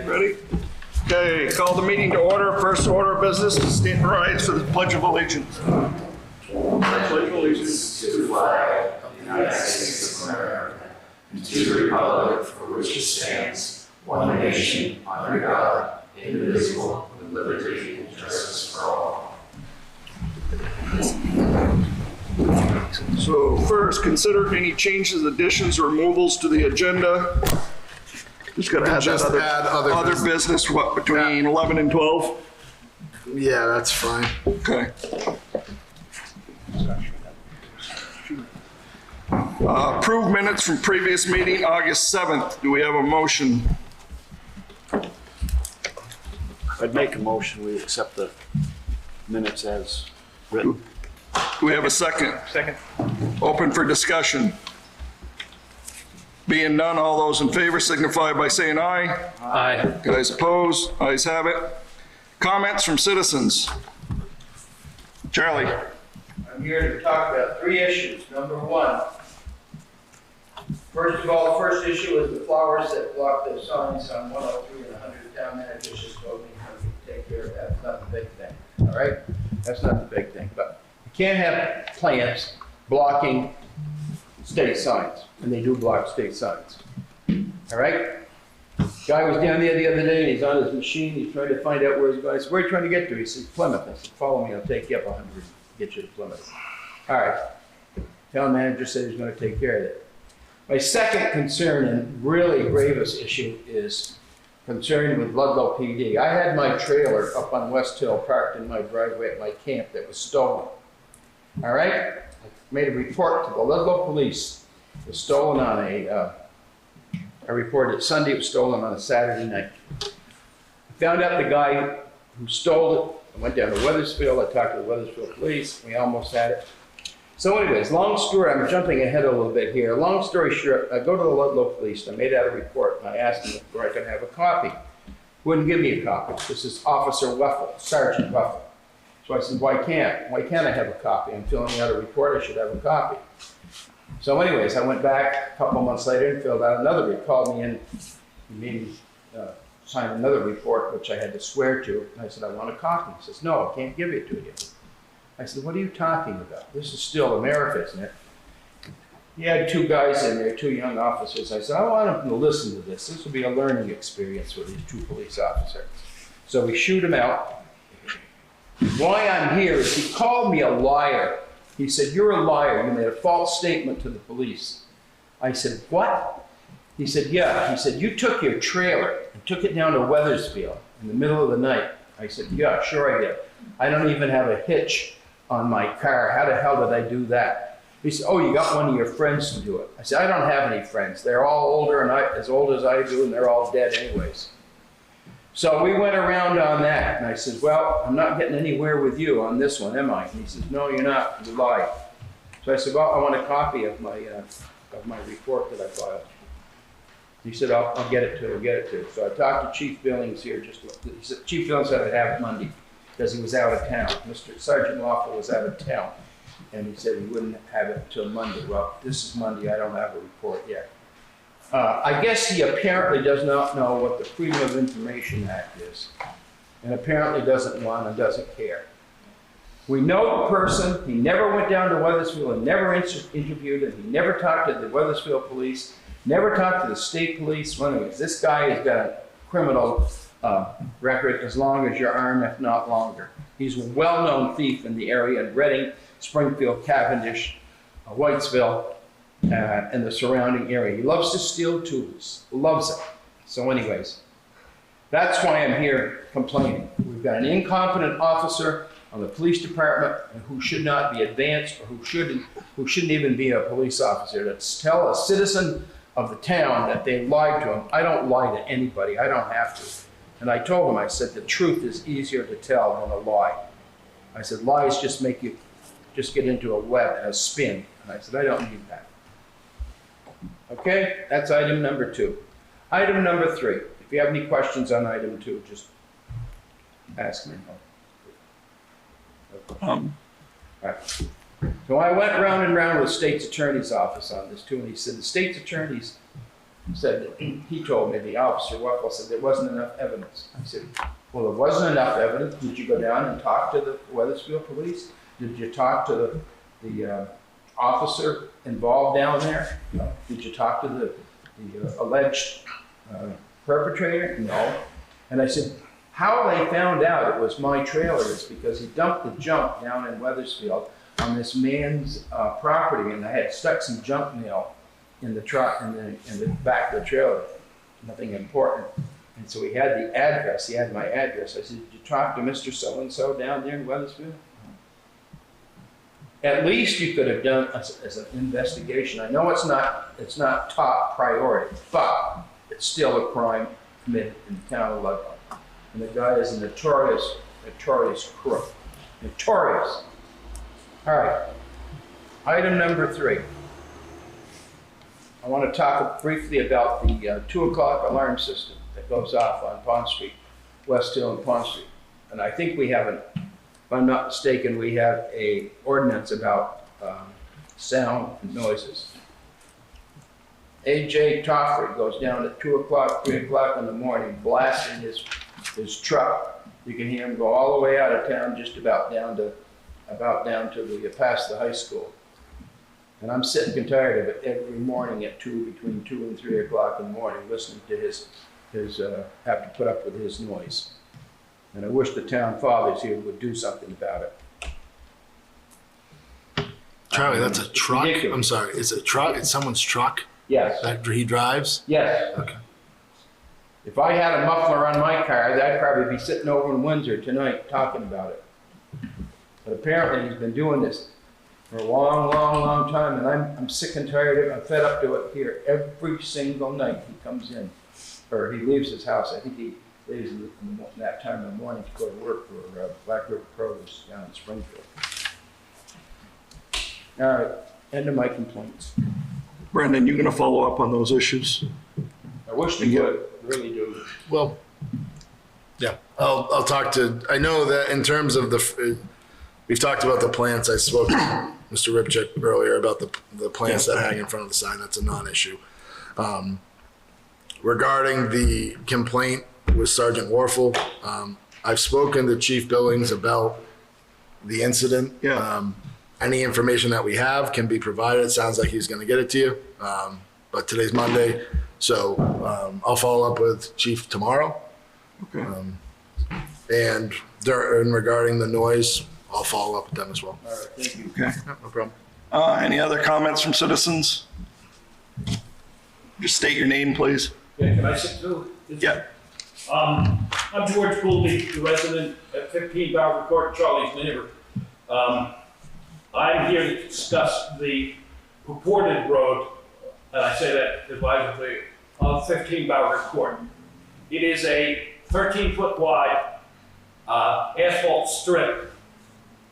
Ready? Okay, call the meeting to order. First order of business is stand rise for the Pledge of Allegiance. Pledge of Allegiance to the flag of the United States of America and to the republic for which it stands, one nation, under God, indivisible, with liberty and justice for all. So first, consider any changes, additions, or removals to the agenda. Just gotta add Just that add other business, what, between 11 and 12? Yeah, that's fine. Okay. Approved minutes from previous meeting, August 7th. Do we have a motion? I'd make a motion, we accept the minutes as written. Do we have a second? Second. Open for discussion. Being none, all those in favor signify by saying aye. Aye. Guys opposed? Ayes have it. Comments from citizens? Charlie? I'm here to talk about 3 issues. Number 1, first of all, the first issue is the flowers that block the signs on 103 and 100. Town manager just told me how to take care of that. It's not the big thing, all right? That's not the big thing, but you can't have plants blocking state signs, and they do block state signs, all right? Guy was down there the other day, and he's on his machine, he's trying to find out where he's going. I said, where are you trying to get to? He said, Plymouth. I said, follow me, I'll take you up 100, get you to Plymouth. All right, town manager said he's gonna take care of it. My second concern and really gravest issue is concerned with Ludlow PD. I had my trailer up on West Hill parked in my driveway at my camp that was stolen, all right? I made a report to the Ludlow police. It was stolen on I reported Sunday, it was stolen on a Saturday night. I found out the guy who stole it. I went down to Weathersfield, I talked to the Weathersfield police, we almost had it. So anyways, long story, I'm jumping ahead a little bit here. Long story short, I go to the Ludlow police, I made out a report, and I asked them if I could have a copy. Wouldn't give me a copy. This is Officer Weffel, Sergeant Weffel. So I said, why can't I have a copy? I'm filling out a report, I should have a copy. So anyways, I went back a couple months later and filled out another report, called me in, made me sign another report, which I had to swear to. And I said, I want a copy. He says, no, I can't give it to you. I said, what are you talking about? This is still America, isn't it? He had 2 guys in there, 2 young officers. I said, I want them to listen to this. This will be a learning experience for these 2 police officers. So we shoot him out. Why I'm here is he called me a liar. He said, you're a liar. You made a false statement to the police. I said, what? He said, yeah. He said, you took your trailer and took it down to Weathersfield in the middle of the night. I said, yeah, sure I did. I don't even have a hitch on my car. How the hell did I do that? He said, oh, you got one of your friends to do it. I said, I don't have any friends. They're all older and as old as I do, and they're all dead anyways. So we went around on that, and I said, well, I'm not getting anywhere with you on this one, am I? And he says, no, you're not. You lied. So I said, well, I want a copy of my report that I filed. He said, I'll get it to you, So I talked to Chief Billings here. He said, Chief Billings said I'd have it Monday because he was out of town. Mr. Sergeant Lawful was out of town, and he said he wouldn't have it until Monday. Well, this is Monday. I don't have a report yet. I guess he apparently does not know what the Freedom of Information Act is, and apparently doesn't want and doesn't care. We know the person. He never went down to Weathersfield and never interviewed him. He never talked to the Weathersfield police, never talked to the state police. Well, anyways, this guy has got a criminal record as long as your arm, if not longer. He's a well-known thief in the area in Reading, Springfield, Cavendish, Whitesville, and the surrounding area. He loves to steal tools, loves it. So anyways, that's why I'm here complaining. We've got an incompetent officer on the police department who should not be advanced, or who shouldn't even be a police officer, to tell a citizen of the town that they lied to him. I don't lie to anybody, I don't have to. And I told him, I said, the truth is easier to tell than a lie. I said, lies just make you just get into a web and a spin. And I said, I don't need that. Okay, that's item number 2. Item number 3, if you have any questions on item 2, just ask me. All right. So I went round and round with the state's attorney's office on this too, and he said the state's attorneys said, that he told me, the officer, Waffle, said there wasn't enough evidence. I said, well, there wasn't enough evidence. Did you go down and talk to the Weathersfield police? Did you talk to the officer involved down there? No. Did you talk to the alleged perpetrator? No. And I said, how they found out it was my trailer is because he dumped the junk down in Weathersfield on this man's property, and I had stuck some junk mail in the truck, in the back of the trailer. Nothing important. And so he had the address. He had my address. I said, did you talk to Mr. So-and-so down there in Weathersfield? At least you could have done as an investigation. I know it's not top priority, but it's still a crime committed in the town of Ludlow. And the guy is a notorious crook. Notorious. All right. Item number 3. I want to talk briefly about the 2 o'clock alarm system that goes off on Pond Street, West Hill and Pond Street. And I think we have if I'm not mistaken, we have a ordinance about sound and noises. A.J. Toffrey goes down at 2 o'clock, 3 o'clock in the morning, blasting his truck. You can hear him go all the way out of town, just about down to past the high school. And I'm sick and tired of it every morning at between 2 and 3 o'clock in the morning, listening to his have to put up with his noise. And I wish the town fathers here would do something about it. Charlie, that's a truck? ridiculous. I'm sorry, it's a truck? It's someone's truck Yes, that he drives? yes. Okay. If I had a muffler on my car, I'd probably be sitting over in Windsor tonight talking about it. But apparently he's been doing this for a long, long, long time, and I'm sick and tired of it. I'm fed up to it here every single night he comes in, or he leaves his house. I think he leaves in that time in the morning to go to work for Black River Produce down in Springfield. All right, end of my complaints. Brendan, you gonna follow up on those issues? I wish they would, really do. Well, yeah, I'll talk to, I know that in terms of we've talked about the plants. I spoke to Mr. Ripchick earlier about the plants that hang in front of the sign. That's a non-issue. Regarding the complaint with Sergeant Warfel, I've spoken to Chief Billings about the incident. Yeah. Any information that we have can be provided. It sounds like he's going to get it to you. But today's Monday, so I'll follow up with Chief tomorrow. Okay. And regarding the noise, I'll follow up with them as well. All right, thank you. Okay. No problem. Any other comments from citizens? Just state your name, please. Yeah, can I sit through? Yeah. I'm George Poolby, the resident at 15 Bower Court, Charlie's neighbor. I'm here to discuss the purported road, and I say that advisedly, of 15 Bower Court. It is a 13-foot wide asphalt strip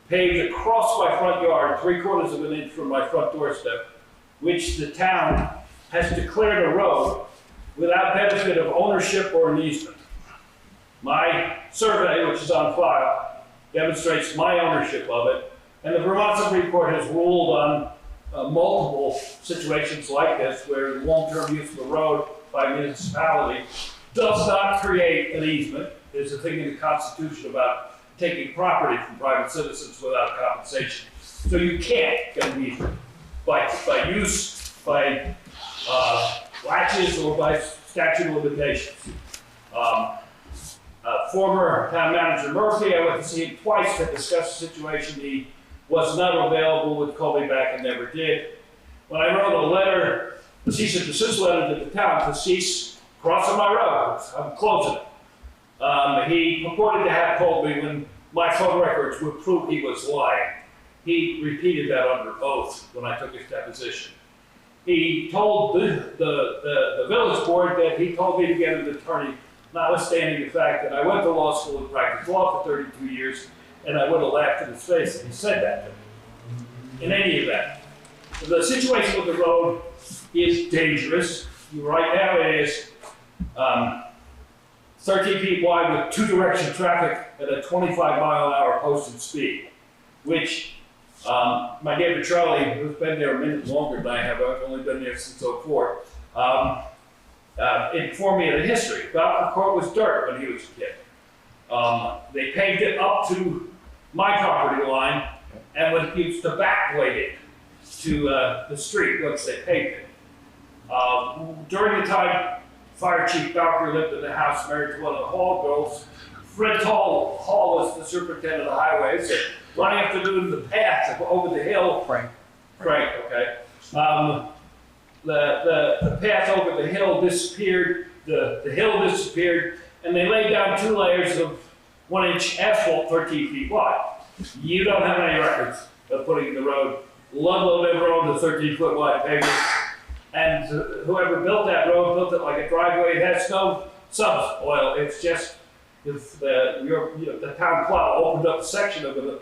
paved across my front yard, 3/4 of an inch from my front doorstep, which the town has declared a road without benefit of ownership or an easement. My survey, which is on file, demonstrates my ownership of it, and the Vermont Supreme Court has ruled on multiple situations like this where long-term use of the road by a municipality does not create an easement. There's a thing in the Constitution about taking property from private citizens without compensation. So you can't get an easement by use, by latches, or by statute of limitations. Former town manager Murphy, I went to see him twice to discuss the situation. He was not available, would call me back and never did. When I wrote a letter, a cease and desist letter to the town to cease crossing my road, I'm closing it. He purported to have called me when my phone records would prove he was lying. He repeated that under oath when I took his deposition. He told the village board that he told me to get an attorney, notwithstanding the fact that I went to law school and practiced law for 32 years, and I would have laughed in his face if he said that to me. In any event, the situation with the road is dangerous. Right now it is 13 feet wide with 2-direction traffic at a 25-mile-an-hour posted speed, which my neighbor Charlie, who's been there a minute longer than I have, I've only been there since '04, informed me of the history. Bowker Court was dirt when he was a kid. They paved it up to my property line, and when he used to backblade it to the street once they paved it. During the time Fire Chief Bowker lived in the house married to one of the Hall girls, Fred Hall was the superintendent of the highways. One afternoon, the path over the hill. Frank, okay. The path over the hill disappeared, the hill disappeared, and they laid down 2 layers of 1-inch asphalt 13 feet wide. You don't have any records of putting the road. Ludlow never owned a 13-foot wide pavement, and whoever built that road built it like a driveway. It has no subsoil. It's just if the town plow opened up a section of it,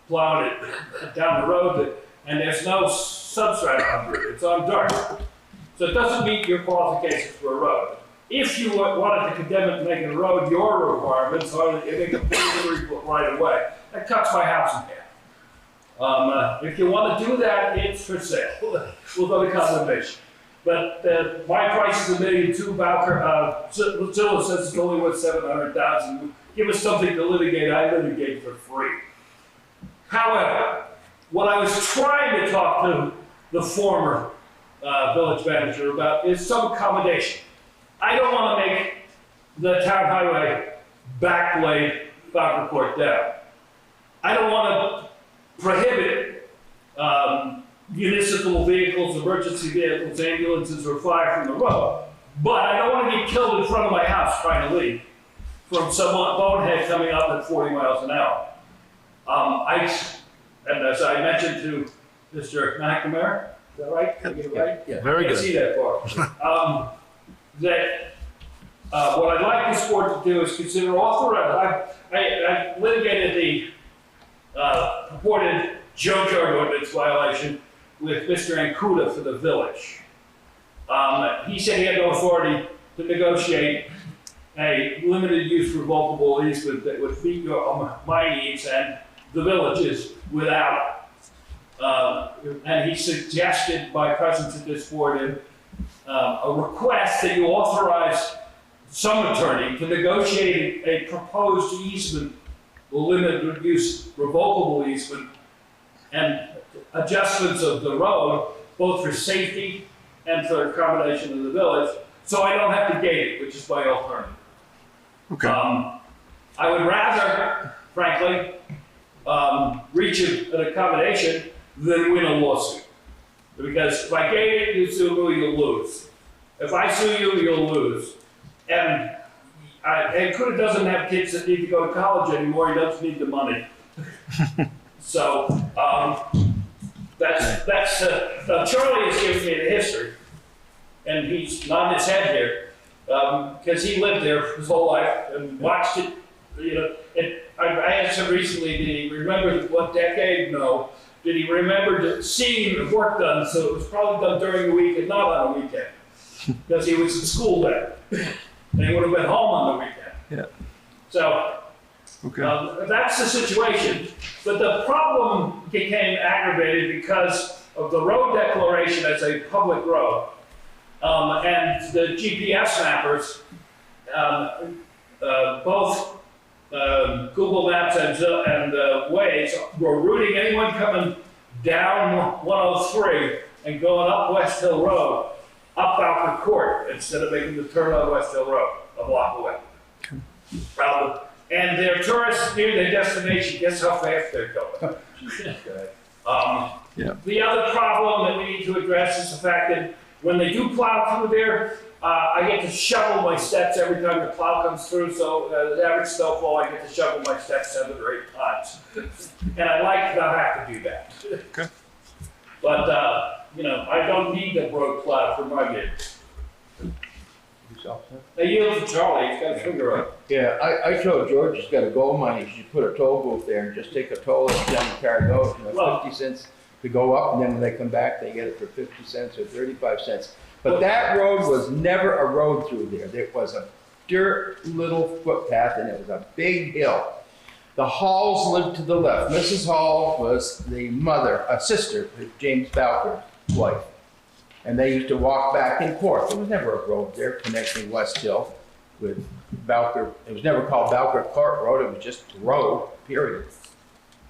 plowed it down the road, and there's no substrate under it. It's on dirt. So it doesn't meet your qualifications for a road. If you wanted to condemn it to make it a road, your requirements are that you make a 40-foot right of way. That cuts my house in half. If you want to do that, it's for sale. We'll go to condemnation. But my price is $1.2 million. Bowker, Zilla says it's only worth $700,000. Give us something to litigate. I litigate for free. However, what I was trying to talk to the former village manager about is some accommodation. I don't want to make the town highway backblade Bowker Court down. I don't want to prohibit municipal vehicles, emergency vehicles, ambulances, or fire from the road. But I don't want to get killed in front of my house trying to leave from some bonehead coming up at 40 miles an hour. And as I mentioned to Mr. McNamara, is that right? Did I get it right? Yeah. Very Can't good. see that far. What I'd like this board to do is consider authorizing. I litigated the purported junkyard ordinance violation with Mr. Ancuda for the village. He said he had no authority to negotiate a limited use revocable easement that would meet my needs and the village's without. And he suggested by presence at this board a request that you authorize some attorney to negotiate a proposed easement, limited use revocable easement, and adjustments of the road, both for safety and for accommodation of the village, so I don't have to gate it, which is my alternative. Okay. I would rather, frankly, reach an accommodation than win a lawsuit. Because if I gate it, you sue me, you'll lose. If I sue you, you'll lose. And Kuda doesn't have kids that need to go to college anymore. He doesn't need the money. So that's Charlie has given me the history, and he's nodding his head here because he lived there his whole life and watched it. You know, I asked him recently, did he remember what decade? No. Did he remember seeing the work done? So it was probably done during the week and not on a weekend because he was in school then. And he would have been home on the weekend. Yeah. So that's the situation. But the problem became aggravated because of the road declaration as a public road. And the GPS mappers, both Google Maps and Waze were routing anyone coming down 103 and going up West Hill Road, up Bowker Court, instead of making the turn on West Hill Road, a block away. And their tourists near their destination, guess how fast they're going. The other problem that we need to address is the fact that when they do plow through there, I get to shovel my steps every time the plow comes through, so the average snowfall, I get to shovel my steps 7 or 8 times. And I like to not have to do that. Okay. But, you know, I don't need the road plow for my gigs. I yield to Charlie, he's got his finger up. Yeah, I told George he's got a gold mine, he should put a toll booth there and just take a toll every time the car goes, you know, Well- 50 cents to go up, and then when they come back, they get it for 50 cents or 35 cents. But that road was never a road through there. There was a dirt little footpath and it was a big hill. The Halls lived to the left. Mrs. Hall was the mother, a sister of James Bowker's wife. And they used to walk back and forth. There was never a road there connecting West Hill with Valker. It was never called Valker Court Road, it was just a road, period.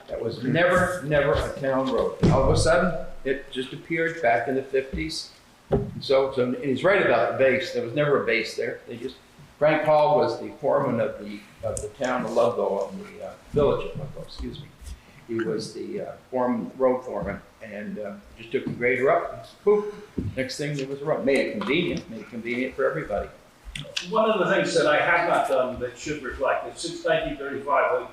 That was never a town road. And all of a sudden, it just appeared back in the 50s. So and he's right about the base. There was never a base there. Frank Hall was the foreman of the town of Ludlow, of the village of Ludlow, excuse me. He was the road foreman, and just took the grader up, and poof, next thing there was a road. Made it convenient for everybody. One of the things that I have not done that should reflect is since 1935,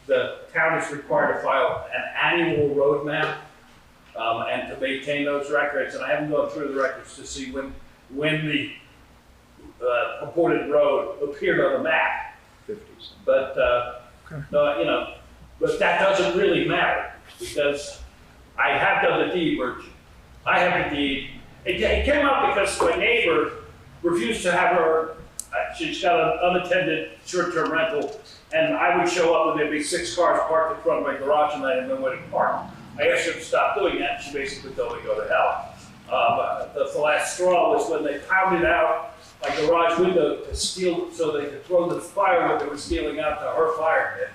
the town is required to file an annual road map and to maintain those records. And I haven't gone through the records to see when the purported road appeared on the map. 50s. But but that doesn't really matter because I have done the deed work. I have the deed. It came up because my neighbor refused to have her. She's got an unattended short-term rental, and I would show up and there'd be 6 cars parked in front of my garage, and I didn't know where to park. I asked her to stop doing that, and she basically told me to go to hell. The last straw was when they pounded out my garage window to steal, so they could throw the firewood they were stealing out to her fire pit.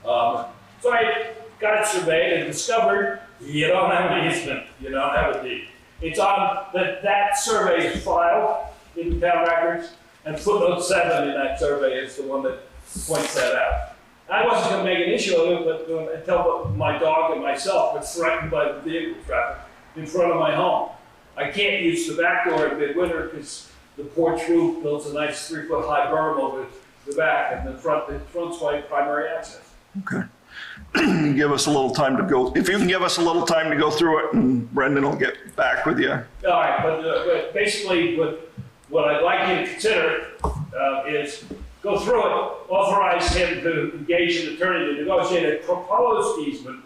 So I got it surveyed and discovered you don't have an easement, you don't have a deed. It's on that survey is filed in the town records, and footnote 7 in that survey is the one that points that out. I wasn't going to make an issue of it, but until my dog and myself were threatened by the vehicle traffic in front of my home. I can't use the back door in midwinter because the porch roof builds a nice 3-foot high berm over the back, and the front's my primary access. Okay. Give us a little time to go, if you can give us a little time to go through it, and Brendan will get back with you. All right, but basically what I'd like you to consider is go through it, authorize him to engage an attorney to negotiate a proposed easement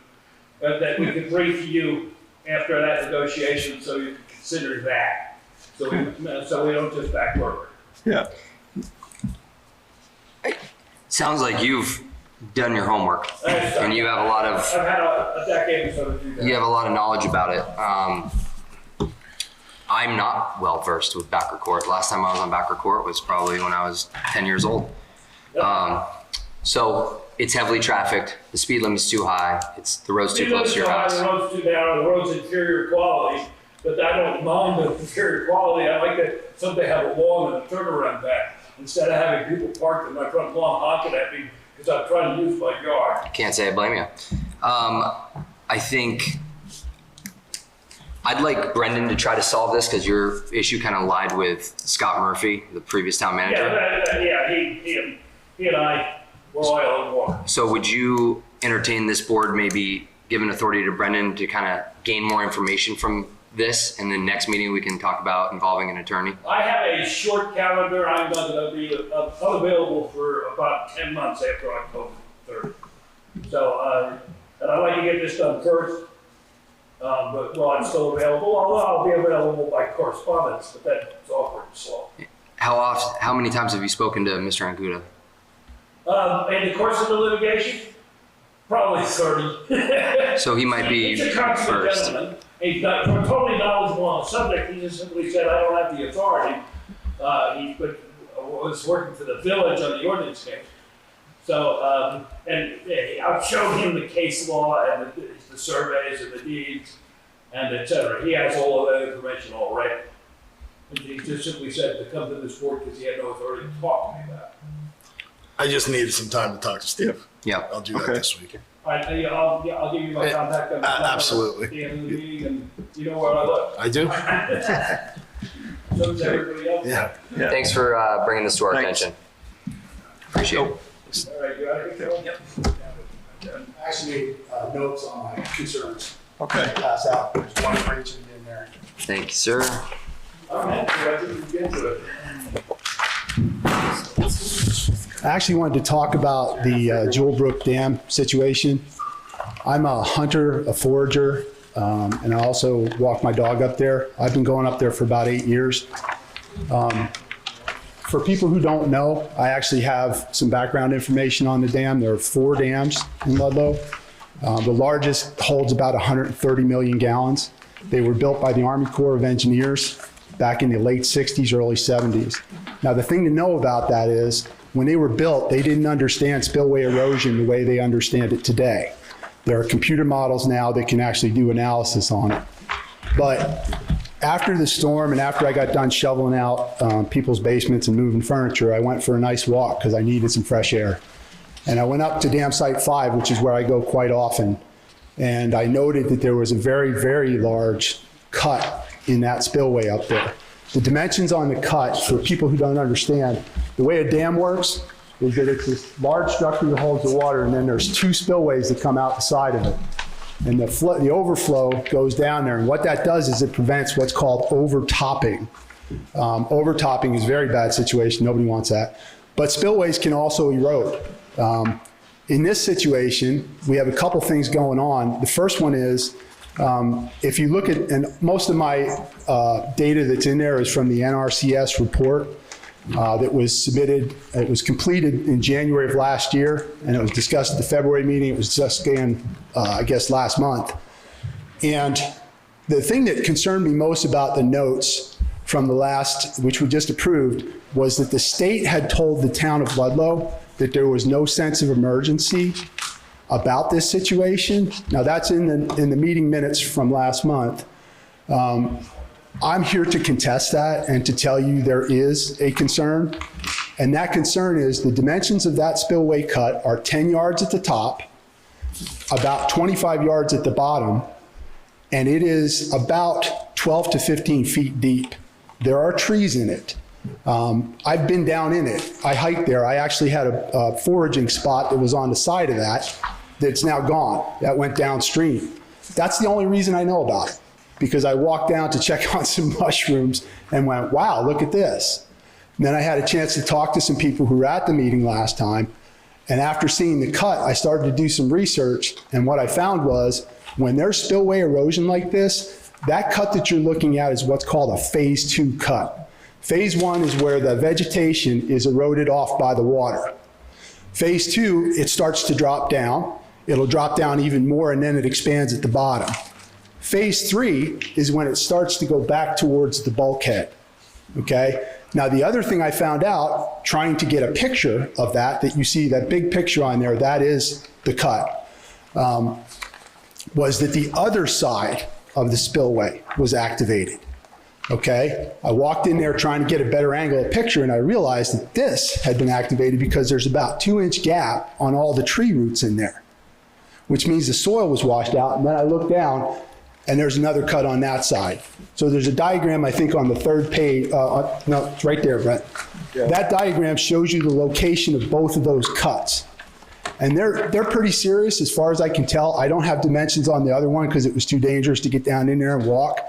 that we can bring to you after that negotiation, so you can consider that. So we don't just back work. Yeah. Sounds like you've done your homework and you have a lot of, I've had a decade or so to do that. you have a lot of knowledge about it. I'm not well versed with Backer Court. Last time I was on Backer Court was probably when I was 10 years old. So it's heavily trafficked. The speed limit's too high. The road's too close to your house. The road's too down, the road's inferior quality, but I don't mind the inferior quality. I like to someday have a lawn and a turnaround back instead of having people parked in my front lawn honking at me because I'm trying to use my yard. Can't say I blame you. I think I'd like Brendan to try to solve this because your issue kind of lied with Scott Murphy, the previous town manager. He and I were oil and water. So would you entertain this board maybe giving authority to Brendan to kind of gain more information from this, and then next meeting we can talk about involving an attorney? I have a short calendar. I'm going to be unavailable for about 10 months after October 3rd. So, and I'd like to get this done first. But while I'm still available, although I'll be available by correspondence, but that's awkward and slow. How many times have you spoken to Mr. Anguta? In the course of the litigation, probably 30. So he might be He's a consummate first. gentleman. He's totally knowledgeable on the subject. He just simply said, I don't have the authority. He was working for the village on the ordinance case. So, and I've shown him the case law and the surveys and the deeds and et cetera. He has all of that information already. And he just simply said to come to this board because he had no authority to talk to me about it. I just needed some time to talk to Steve. Yeah. I'll do that Okay. this week. All right, I'll give you my contact number Absolutely. at the end of the meeting, and you know where I live. I do? So does everybody else. Yeah. Yeah. Thanks for bringing this to our Thanks. attention. Appreciate it. All right, you got it? Yep. Actually, notes on my concerns. Okay. Pass out, there's one for each of you in there. Thank you, sir. All right, I didn't get to it. I actually wanted to talk about the Jewel Brook Dam situation. I'm a hunter, a forager, and I also walk my dog up there. I've been going up there for about 8 years. For people who don't know, I actually have some background information on the dam. There are 4 dams in Ludlow. The largest holds about 130 million gallons. They were built by the Army Corps of Engineers back in the late 60s, early 70s. Now, the thing to know about that is when they were built, they didn't understand spillway erosion the way they understand it today. There are computer models now that can actually do analysis on it. But after the storm and after I got done shoveling out people's basements and moving furniture, I went for a nice walk because I needed some fresh air. And I went up to Dam Site 5, which is where I go quite often. And I noted that there was a very, very large cut in that spillway up there. The dimensions on the cut, for people who don't understand, the way a dam works is that it's this large structure that holds the water, and then there's two spillways that come out the side of it. And the overflow goes down there, and what that does is it prevents what's called overtopping. Overtopping is a very bad situation, nobody wants that. But spillways can also erode. In this situation, we have a couple things going on. The first one is, if you look at, and most of my data that's in there is from the NRCS report that was submitted. It was completed in January of last year, and it was discussed at the February meeting. It was discussed again, I guess, last month. And the thing that concerned me most about the notes from the last, which we just approved, was that the state had told the town of Ludlow that there was no sense of emergency about this situation. Now, that's in the meeting minutes from last month. I'm here to contest that and to tell you there is a concern. And that concern is the dimensions of that spillway cut are 10 yards at the top, about 25 yards at the bottom, and it is about 12 to 15 feet deep. There are trees in it. I've been down in it. I hiked there. I actually had a foraging spot that was on the side of that that's now gone. That went downstream. That's the only reason I know about it, because I walked down to check on some mushrooms and went, wow, look at this. And then I had a chance to talk to some people who were at the meeting last time. And after seeing the cut, I started to do some research. And what I found was when there's spillway erosion like this, that cut that you're looking at is what's called a phase 2 cut. Phase 1 is where the vegetation is eroded off by the water. Phase 2, it starts to drop down. It'll drop down even more, and then it expands at the bottom. Phase 3 is when it starts to go back towards the bulkhead, okay? Now, the other thing I found out, trying to get a picture of that you see, that big picture on there, that is the cut, was that the other side of the spillway was activated, okay? I walked in there trying to get a better angle of picture, and I realized that this had been activated because there's about 2-inch gap on all the tree roots in there, which means the soil was washed out. And then I looked down, and there's another cut on that side. So there's a diagram, I think, on the third page. No, it's right there, Brent. Yeah. That diagram shows you the location of both of those cuts. And they're pretty serious as far as I can tell. I don't have dimensions on the other one because it was too dangerous to get down in there and walk.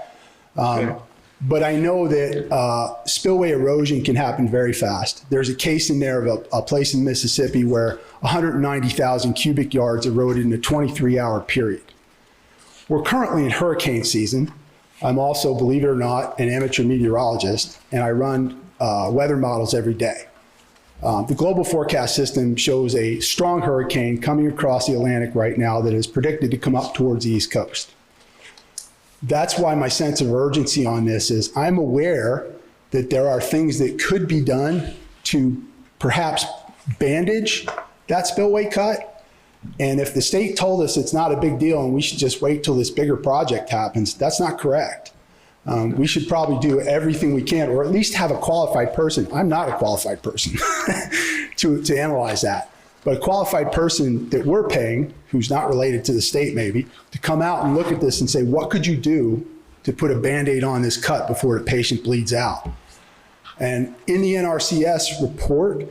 Okay. But I know that spillway erosion can happen very fast. There's a case in there of a place in Mississippi where 190,000 cubic yards eroded in a 23-hour period. We're currently in hurricane season. I'm also, believe it or not, an amateur meteorologist, and I run weather models every day. The global forecast system shows a strong hurricane coming across the Atlantic right now that is predicted to come up towards the East Coast. That's why my sense of urgency on this is I'm aware that there are things that could be done to perhaps bandage that spillway cut. And if the state told us it's not a big deal and we should just wait till this bigger project happens, that's not correct. We should probably do everything we can, or at least have a qualified person. I'm not a qualified person to analyze that. But a qualified person that we're paying, who's not related to the state maybe, to come out and look at this and say, what could you do to put a Band-Aid on this cut before the patient bleeds out? And in the NRCS report,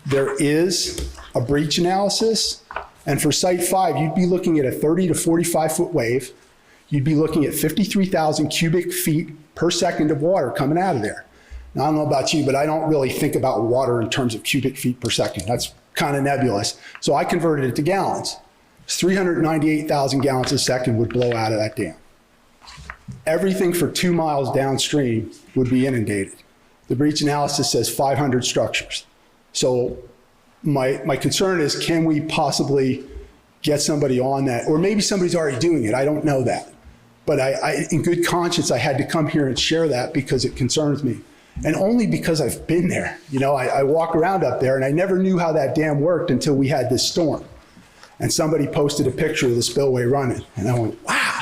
there is a breach analysis. And for Site 5, you'd be looking at a 30 to 45 foot wave. You'd be looking at 53,000 cubic feet per second of water coming out of there. Now, I don't know about you, but I don't really think about water in terms of cubic feet per second. That's kind of nebulous. So I converted it to gallons. 398,000 gallons a second would blow out of that dam. Everything for 2 miles downstream would be inundated. The breach analysis says 500 structures. So my concern is, can we possibly get somebody on that? Or maybe somebody's already doing it. I don't know that. But I, in good conscience, I had to come here and share that because it concerns me. And only because I've been there. You know, I walk around up there and I never knew how that dam worked until we had this storm. And somebody posted a picture of the spillway running. And I went, wow,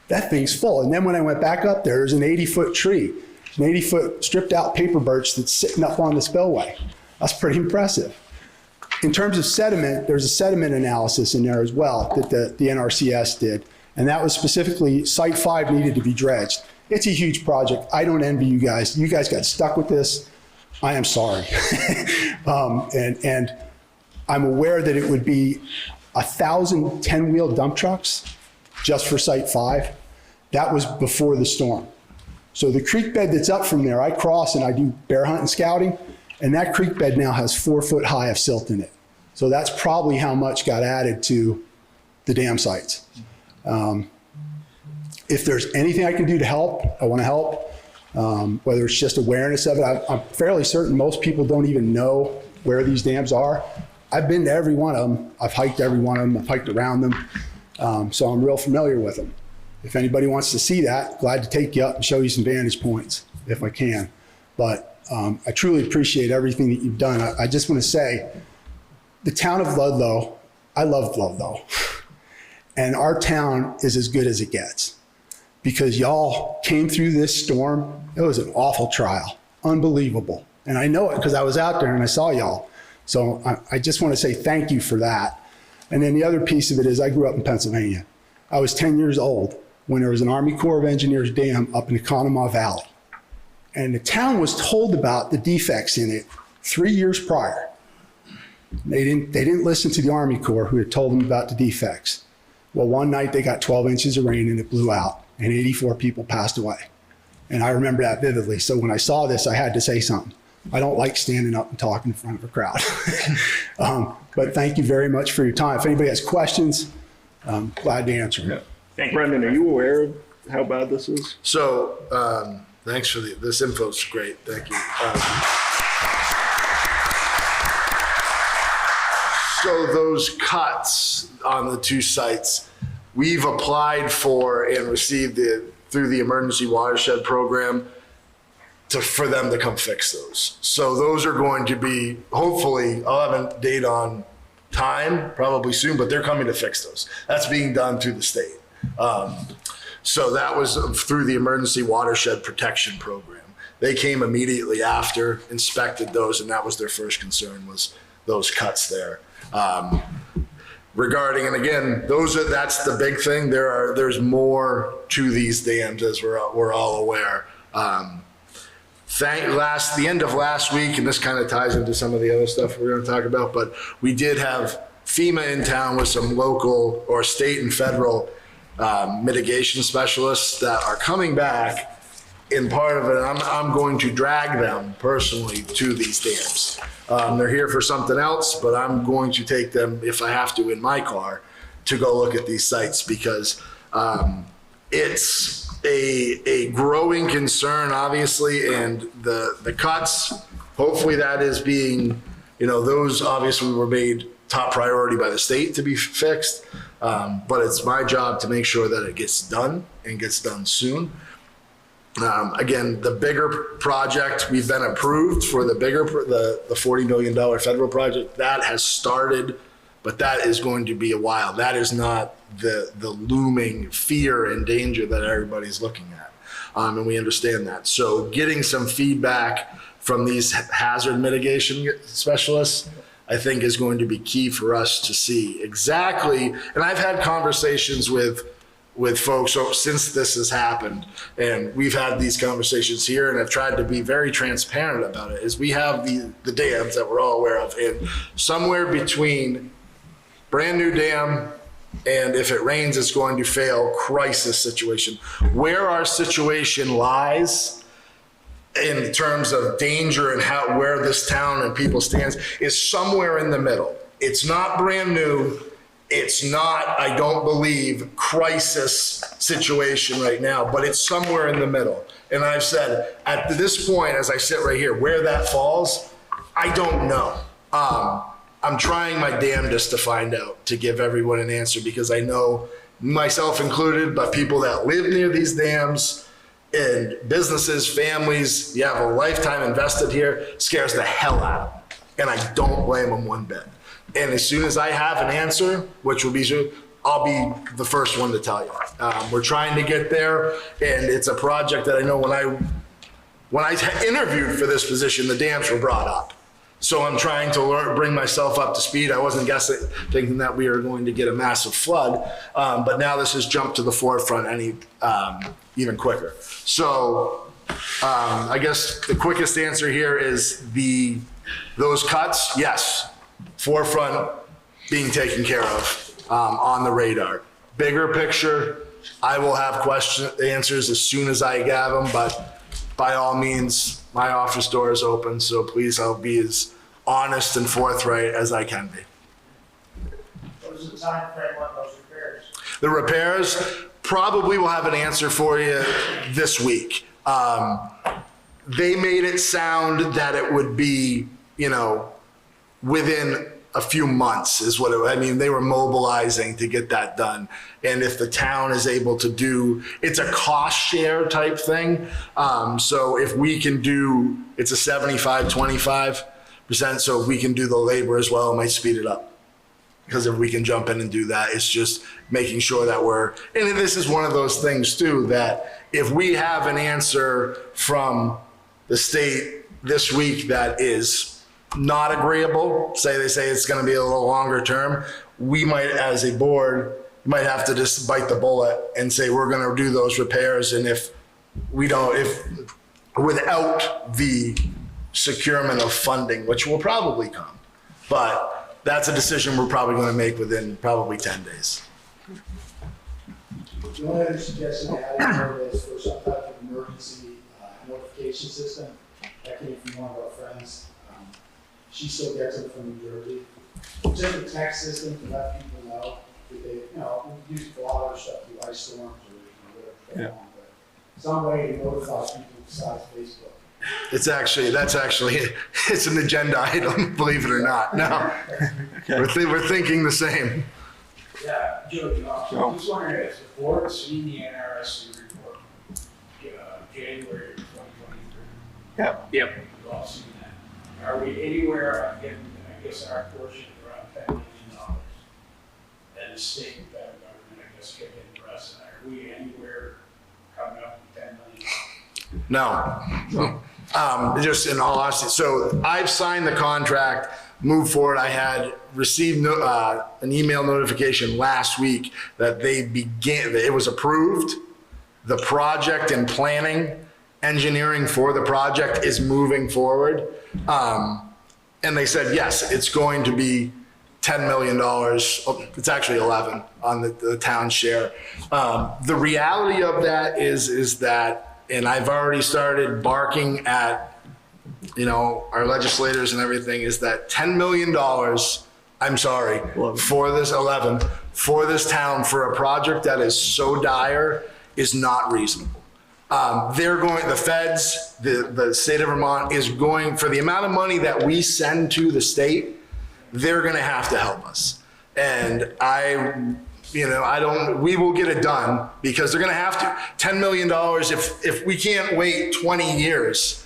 that thing's full. And then when I went back up there, there's an 80-foot tree, an 80-foot stripped out paper birch that's sitting up on the spillway. That's pretty impressive. In terms of sediment, there's a sediment analysis in there as well that the NRCS did. And that was specifically Site 5 needed to be dredged. It's a huge project. I don't envy you guys. You guys got stuck with this. I am sorry. And I'm aware that it would be 1,000 10-wheel dump trucks just for Site 5. That was before the storm. So the creek bed that's up from there, I cross and I do bear hunting scouting, and that creek bed now has 4 foot high of silt in it. So that's probably how much got added to the dam sites. If there's anything I can do to help, I want to help, whether it's just awareness of it. I'm fairly certain most people don't even know where these dams are. I've been to every one of them. I've hiked every one of them. I've hiked around them. So I'm real familiar with them. If anybody wants to see that, glad to take you up and show you some vantage points if I can. But I truly appreciate everything that you've done. I just want to say, the town of Ludlow, I love Ludlow. And our town is as good as it gets. Because y'all came through this storm. It was an awful trial, unbelievable. And I know it because I was out there and I saw y'all. So I just want to say thank you for that. And then the other piece of it is I grew up in Pennsylvania. I was 10 years old when there was an Army Corps of Engineers dam up in the Conemaugh Valley. And the town was told about the defects in it 3 years prior. They didn't listen to the Army Corps who had told them about the defects. Well, one night they got 12 inches of rain and it blew out. And 84 people passed away. And I remember that vividly. So when I saw this, I had to say something. I don't like standing up and talking in front of a crowd. But thank you very much for your time. If anybody has questions, I'm glad to answer them. Yeah. Brendan, are you aware of how bad this is? So thanks for this info's great. Thank you. So those cuts on the 2 sites, we've applied for and received through the emergency watershed program for them to come fix those. So those are going to be, hopefully, I'll have a date on time, probably soon, but they're coming to fix those. That's being done through the state. So that was through the emergency watershed protection program. They came immediately after, inspected those, and that was their first concern, was those cuts there. Regarding, and again, that's the big thing. There's more to these dams, as we're all aware. The end of last week, and this kind of ties into some of the other stuff we're going to talk about, but we did have FEMA in town with some local or state and federal mitigation specialists that are coming back. In part of it, I'm going to drag them personally to these dams. They're here for something else, but I'm going to take them, if I have to, in my car to go look at these sites because it's a growing concern, obviously, and the cuts, hopefully that is being, those obviously were made top priority by the state to be fixed, but it's my job to make sure that it gets done and gets done soon. Again, the bigger project, we've been approved for the $40 million federal project. That has started, but that is going to be a while. That is not the looming fear and danger that everybody's looking at. And we understand that. So getting some feedback from these hazard mitigation specialists, I think is going to be key for us to see exactly. And I've had conversations with folks since this has happened, and we've had these conversations here, and I've tried to be very transparent about it, is we have the dams that we're all aware of, and somewhere between brand new dam and if it rains it's going to fail crisis situation. Where our situation lies in terms of danger and where this town and people stands is somewhere in the middle. It's not brand new. It's not, I don't believe, crisis situation right now, but it's somewhere in the middle. And I've said, at this point, as I sit right here, where that falls, I don't know. I'm trying my damnedest to find out, to give everyone an answer, because I know myself included, but people that live near these dams and businesses, families, you have a lifetime invested here, scares the hell out of them. And I don't blame them one bit. And as soon as I have an answer, which will be soon, I'll be the first one to tell you. We're trying to get there, and it's a project that I know when I interviewed for this position, the dams were brought up. So I'm trying to bring myself up to speed. I wasn't thinking that we were going to get a massive flood, but now this has jumped to the forefront even quicker. So I guess the quickest answer here is those cuts, yes, forefront being taken care of on the radar. Bigger picture, I will have answers as soon as I have them, but by all means, my office door is open, so please, I'll be as honest and forthright as I can be. What is the time frame on those repairs? The repairs, probably will have an answer for you this week. They made it sound that it would be, within a few months is what I mean, they were mobilizing to get that done. And if the town is able to do, it's a cost share type thing. So if we can do, it's a 75-25%. So if we can do the labor as well, it might speed it up. Because if we can jump in and do that, it's just making sure that and this is one of those things too, that if we have an answer from the state this week that is not agreeable, they say it's going to be a little longer term, we might, as a board, might have to just bite the bullet and say we're going to do those repairs. And if without the securement of funding, which will probably come, but that's a decision we're probably going to make within probably 10 days. The only other suggestion I had is for some type of emergency notification system. That came from one of our friends. She still gets them from New Jersey. Just a text system to let people know that they, we use a lot of stuff through ice storms or whatever. Yeah. But some way to notify people besides Facebook. That's actually, it's an agenda item, believe it or not. No, we're thinking the same. Yeah, Joe, I'm just wondering, has the board seen the NRSC report, January 2023? Yep. We've all seen that. Are we anywhere on getting, I guess our portion around $10 million? And the state and federal government, I guess, get in the rest of that. Are we anywhere coming up with $10 million? No. Just in all honesty. So I've signed the contract, moved forward. I had received an email notification last week that it was approved. The project and planning, engineering for the project is moving forward. And they said, yes, it's going to be $10 million. It's actually 11 on the town share. The reality of that is that, and I've already started barking at, our legislators and everything, is that $10 million, I'm sorry, for this 11, for this town, for a project that is so dire, is not reasonable. The feds, the state of Vermont is going, for the amount of money that we send to the state, they're going to have to help us. And we will get it done because they're going to have to. $10 million, if we can't wait 20 years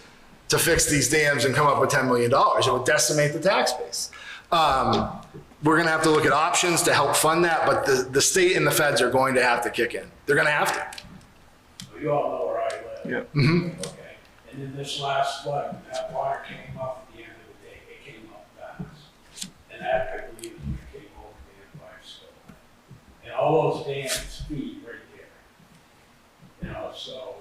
to fix these dams and come up with $10 million, it would decimate the tax base. We're going to have to look at options to help fund that, but the state and the feds are going to have to kick in. They're going to have to. You all know where I live. Yep. Mm-hmm. Okay. And then this last flood, that water came up at the end of the day. It came up fast. And that, I believe, is when it came over the Empire State. And all those dams feed right there. So.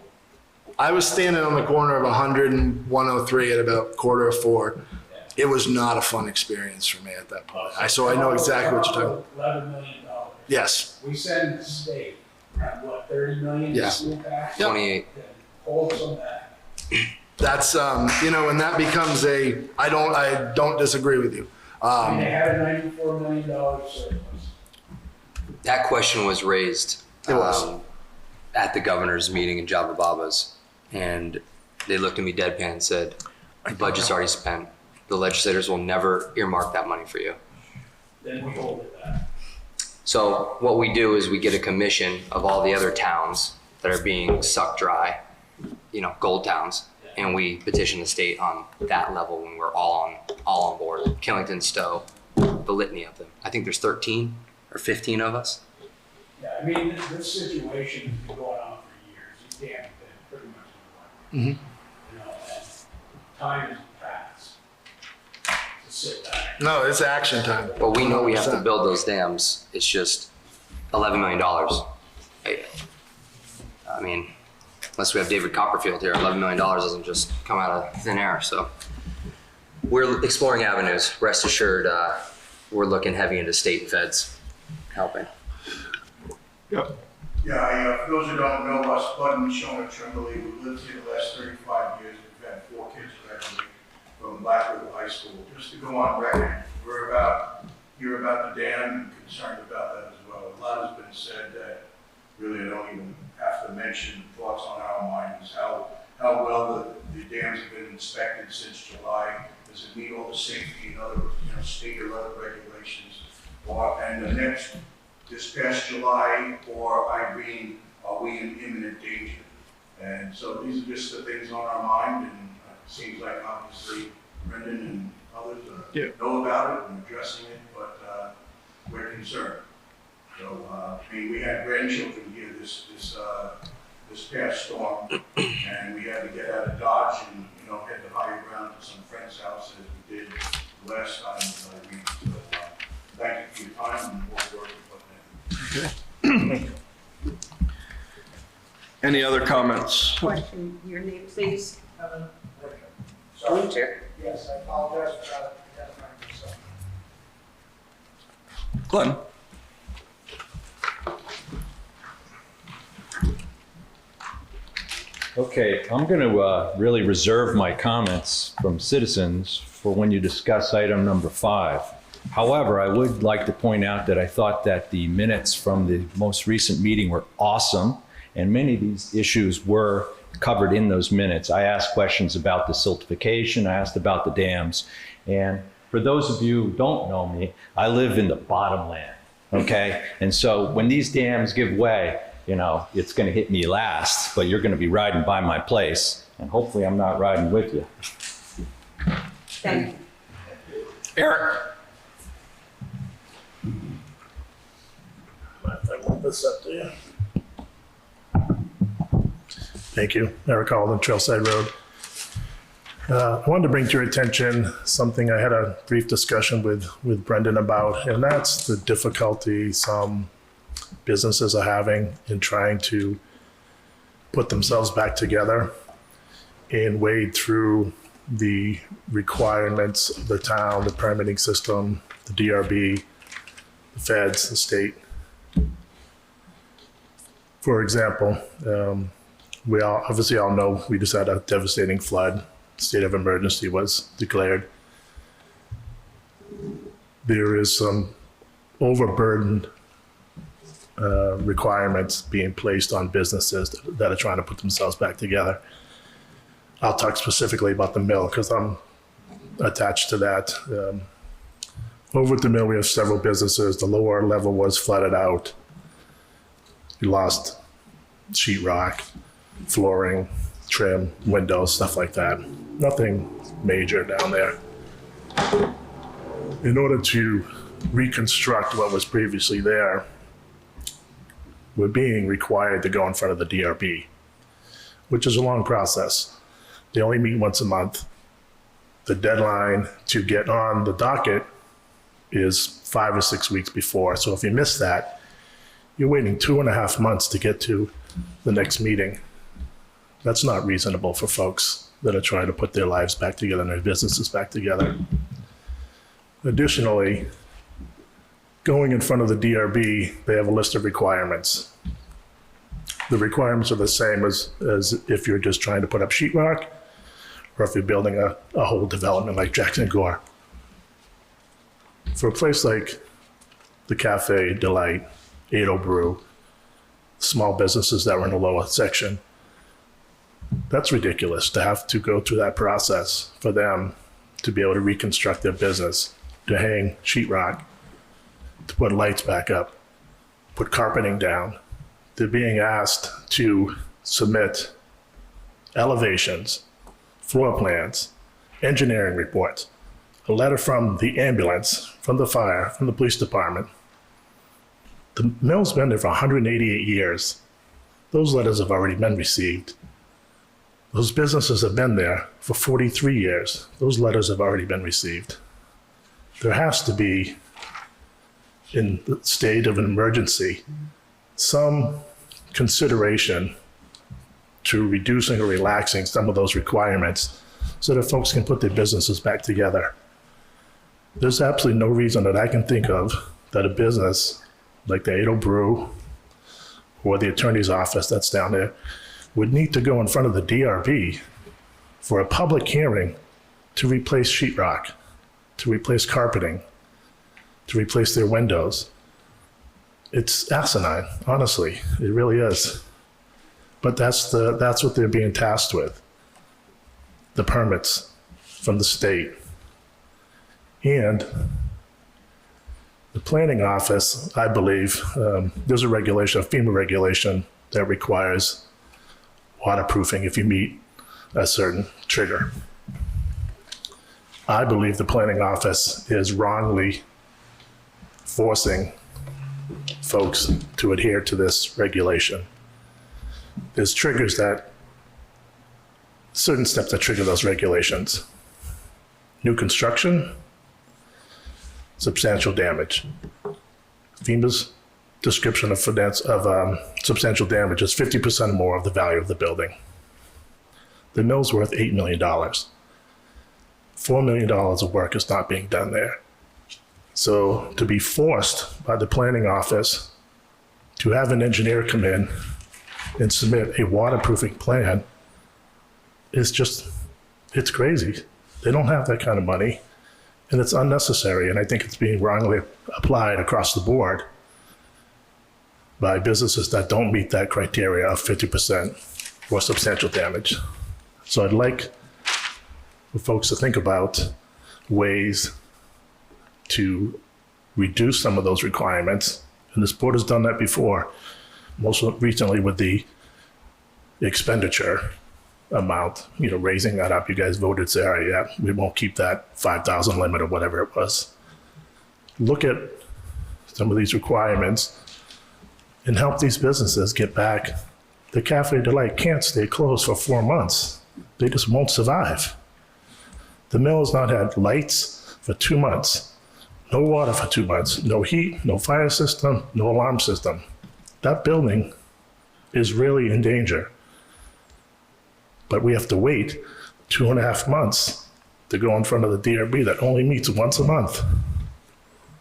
I was standing on the corner of 100 and 103 at about 3:45. It was not a fun experience for me at that point. So I know exactly what you're talking about. $11 million. Yes. We send the state around, what, 30 million? Yeah. Back? 28. Hold some back. That's, and that becomes I don't disagree with you. They had a $94 million surplus. That question was raised It was. at the governor's meeting in Jabba Baba's, and they looked at me deadpan and said, "The budget's already spent. The legislators will never earmark that money for you." Then we hold it back. So what we do is we get a commission of all the other towns that are being sucked dry, you know, gold towns, and we petition the state on that level when we're all on board. Killington, Stowe, the litany of them. I think there's 13 or 15 of us. Yeah, I mean, this situation has been going on for years. These dams have been pretty much in the way. You know, and time has passed to sit back. No, it's action time. But we know we have to build those dams. It's just $11 million. I mean, unless we have David Copperfield here, $11 million doesn't just come out of thin air. So we're exploring avenues. Rest assured, we're looking heavy into state and feds helping. Yep. Yeah, for those who don't know us, Bud and Shona Trimbley, we've lived here the last 35 years. We've had 4 kids graduate from Black River High School. Just to go on record, you're about the dam and concerned about that as well. A lot has been said that really I don't even have to mention. Thoughts on our minds, how well the dams have been inspected since July. Does it meet all the safety and other, state or other regulations? And the next, this past July or Irene, are we in imminent danger? And so these are just the things on our mind, and it seems like obviously Brendan and others know about it and addressing it, but we're concerned. So, I mean, we had grandchildren here this past storm, and we had to get out of Dodge and, head to higher ground to some friend's house as we did last time. So, thank you for your time and all the work you put in. Any other comments? Question, your name, please? Sorry. Winter. Yes, I apologize for not identifying myself. Glenn? Okay, I'm going to really reserve my comments from citizens for when you discuss item number 5. However, I would like to point out that I thought that the minutes from the most recent meeting were awesome, and many of these issues were covered in those minutes. I asked questions about the siltification, I asked about the dams, and for those of you who don't know me, I live in the bottomland, okay? And so when these dams give way, it's going to hit me last, but you're going to be riding by my place, and hopefully I'm not riding with you. Thank you. Eric? I want this up to you. Thank you. Eric Alden, Trailside Road. I wanted to bring to your attention something I had a brief discussion with Brendan about, and that's the difficulty some businesses are having in trying to put themselves back together and wade through the requirements of the town, the permitting system, the DRB, the feds, the state. For example, we obviously all know we just had a devastating flood. State of emergency was declared. There is some overburdened requirements being placed on businesses that are trying to put themselves back together. I'll talk specifically about the mill because I'm attached to that. Over at the mill, we have several businesses. The lower level was flooded out. We lost sheetrock, flooring, trim, windows, stuff like that. Nothing major down there. In order to reconstruct what was previously there, we're being required to go in front of the DRB, which is a long process. They only meet once a month. The deadline to get on the docket is 5 or 6 weeks before. So if you miss that, you're waiting 2.5 months to get to the next meeting. That's not reasonable for folks that are trying to put their lives back together and their businesses back together. Additionally, going in front of the DRB, they have a list of requirements. The requirements are the same as if you're just trying to put up sheetrock or if you're building a whole development like Jackson Gore. For a place like the Cafe Delight, Ado Brew, small businesses that were in the lower section, that's ridiculous to have to go through that process for them to be able to reconstruct their business, to hang sheetrock, to put lights back up. put carpeting down. They're being asked to submit elevations, floor plans, engineering reports, a letter from the ambulance, from the fire, from the police department. The mill's been there for 188 years. Those letters have already been received. Those businesses have been there for 43 years. Those letters have already been received. There has to be, in the state of an emergency, some consideration to reducing or relaxing some of those requirements so that folks can put their businesses back together. There's absolutely no reason that I can think of that a business like the Ado Brew or the attorney's office that's down there would need to go in front of the DRB for a public hearing to replace sheetrock, to replace carpeting, to replace their windows. It's asinine, honestly, it really is. But that's what they're being tasked with, the permits from the state. And the planning office, I believe, there's a regulation, a FEMA regulation that requires waterproofing if you meet a certain trigger. I believe the planning office is wrongly forcing folks to adhere to this regulation. There's triggers that, certain steps that trigger those regulations. New construction, substantial damage. FEMA's description of substantial damage is 50% more of the value of the building. The mill's worth $8 million. $4 million of work is not being done there. So to be forced by the planning office to have an engineer come in and submit a waterproofing plan is just, it's crazy. They don't have that kind of money, and it's unnecessary, and I think it's being wrongly applied across the board by businesses that don't meet that criteria of 50% or substantial damage. So I'd like for folks to think about ways to reduce some of those requirements. And this board has done that before, most recently with the expenditure amount, raising that up. You guys voted, say, all right, yeah, we won't keep that 5,000 limit or whatever it was. Look at some of these requirements and help these businesses get back. The Cafe Delight can't stay closed for 4 months. They just won't survive. The mill has not had lights for 2 months, no water for 2 months, no heat, no fire system, no alarm system. That building is really in danger. But we have to wait 2.5 months to go in front of the DRB that only meets once a month.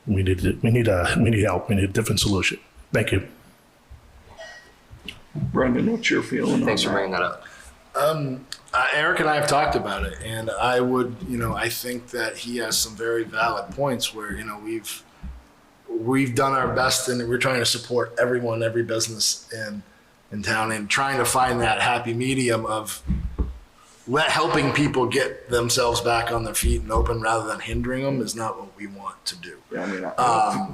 We need help. We need a different solution. Thank you. Brendan, what's your feeling on that? Thanks for bringing that up. Eric and I have talked about it, and I would, I think that he has some very valid points where, we've done our best and we're trying to support everyone, every business in town, and trying to find that happy medium of helping people get themselves back on their feet and open rather than hindering them is not what we want to do. Yeah, I mean,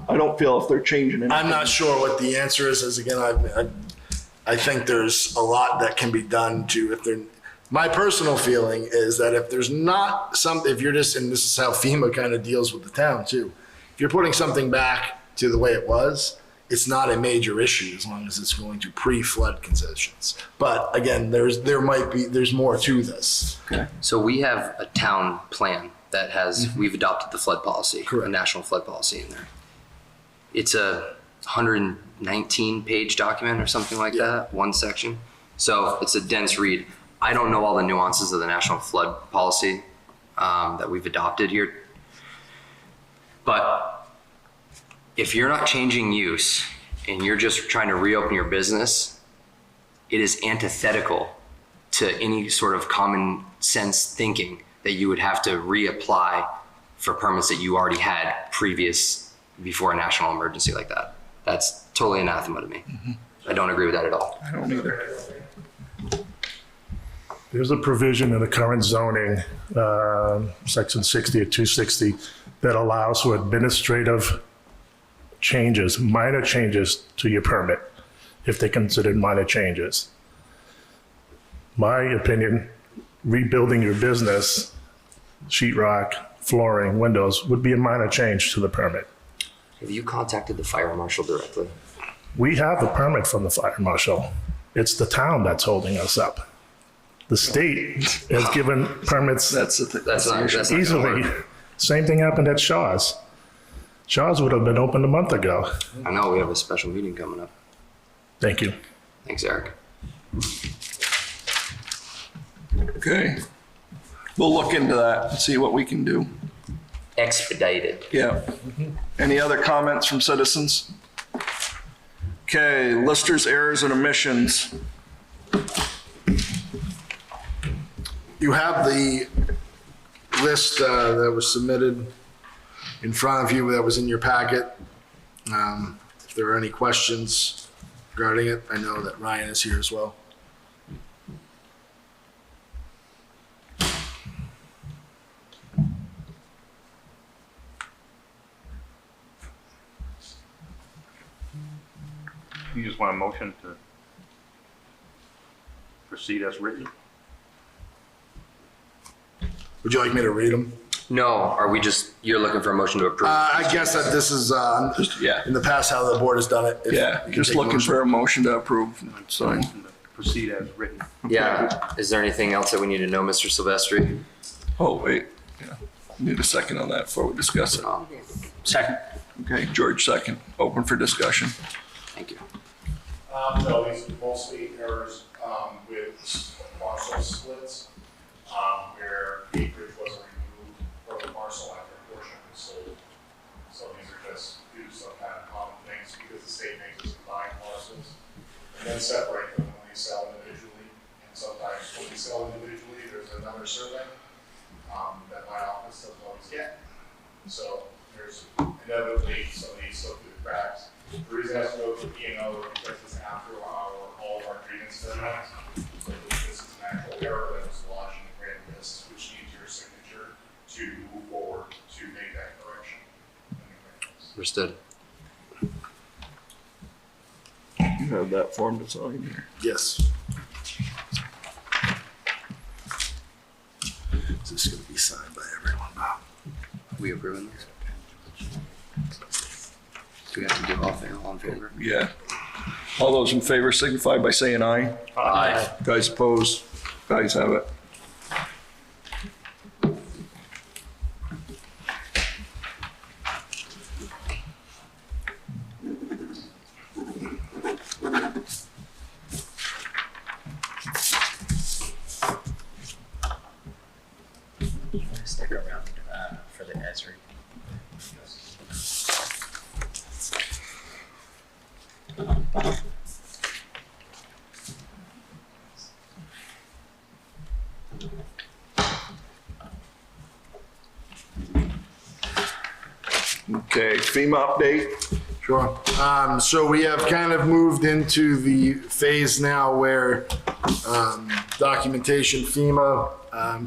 I don't feel if they're changing anything. I'm not sure what the answer is. As again, I think there's a lot that can be done to, my personal feeling is that if there's not if you're just, and this is how FEMA kind of deals with the town too, if you're putting something back to the way it was, it's not a major issue as long as it's going to pre-flood concessions. But again, there's more to this. Okay. So we have a town plan that has, we've adopted the flood policy, Correct. a national flood policy in there. It's a 119-page document or something like that, one section. So it's a dense read. I don't know all the nuances of the national flood policy that we've adopted here. But if you're not changing use and you're just trying to reopen your business, it is antithetical to any sort of common sense thinking that you would have to reapply for permits that you already had before a national emergency like that. That's totally anathema to me. Mm-hmm. I don't agree with that at all. I don't either. There's a provision in the current zoning, section 60 or 260, that allows for administrative changes, minor changes to your permit, if they're considered minor changes. My opinion, rebuilding your business, sheetrock, flooring, windows, would be a minor change to the permit. Have you contacted the fire marshal directly? We have a permit from the fire marshal. It's the town that's holding us up. The state has given permits That's not easily. gonna work. Same thing happened at Shaw's. Shaw's would have been opened a month ago. I know we have a special meeting coming up. Thank you. Thanks, Eric. Okay. We'll look into that and see what we can do. Expedited. Yeah. Any other comments from citizens? Okay, listers, errors, and omissions. You have the list that was submitted in front of you that was in your packet. If there are any questions regarding it, I know that Ryan is here as well. You just want a motion to proceed as written? Would you like me to read them? No, are we just, you're looking for a motion to approve? I guess that this is, Yeah. in the past, how the board has done it. If Yeah, you just take a looking motion. for a motion to approve. Sign. Motion to proceed as written. Yeah, is there anything else that we need to know, Mr. Silvestri? Oh, wait. Yeah. Need a second on that before we discuss it. Second. Okay, George, second. Open for discussion. Thank you. No, these are mostly errors with parcel splits, where acreage wasn't removed from the parcel after a portion was sold. So these are just due to some kind of common things because the state makes us combine parcels and then separate them when they sell individually. And sometimes when they sell individually, there's another survey that my office doesn't always get. So there's inevitably some of these slip through the cracks. The reason I have to go through P&O is because it's after all of our grievance deadlines. So this is an actual error that was lodged in the grand list, which needs your signature to move forward to make that correction. Understood. You have that form to sign here. Yes. Is this going to be signed by everyone, Bob? We approving this? Do we have to give all in favor? Yeah. All those in favor signify by saying aye. Aye. Guys opposed? Guys have it. Stick around for the Esri. Okay, FEMA update. Sure. So we have kind of moved into the phase now where documentation, FEMA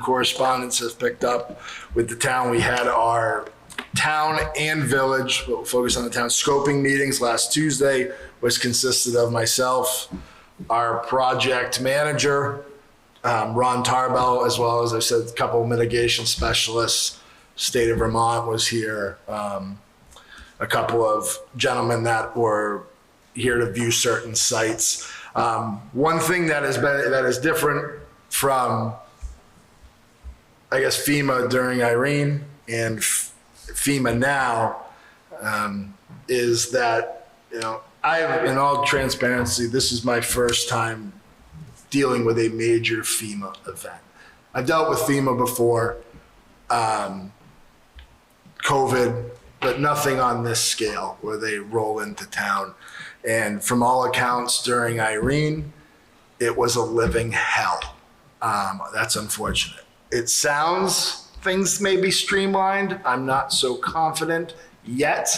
correspondence has picked up with the town. We had our town and village, we'll focus on the town, scoping meetings last Tuesday, which consisted of myself, our project manager, Ron Tarbell, as well as I said, a couple of mitigation specialists. State of Vermont was here. A couple of gentlemen that were here to view certain sites. One thing that is different from, I guess, FEMA during Irene and FEMA now is that, in all transparency, this is my first time dealing with a major FEMA event. I've dealt with FEMA before, COVID, but nothing on this scale where they roll into town. And from all accounts during Irene, it was a living hell. That's unfortunate. It sounds things may be streamlined. I'm not so confident yet.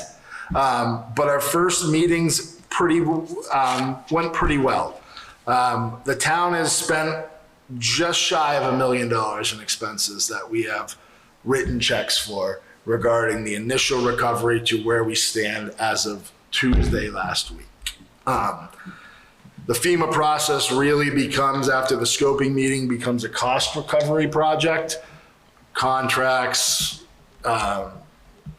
But our first meetings went pretty well. The town has spent just shy of $1 million in expenses that we have written checks for. regarding the initial recovery to where we stand as of Tuesday last week. The FEMA process really becomes, after the scoping meeting, becomes a cost recovery project. Contracts,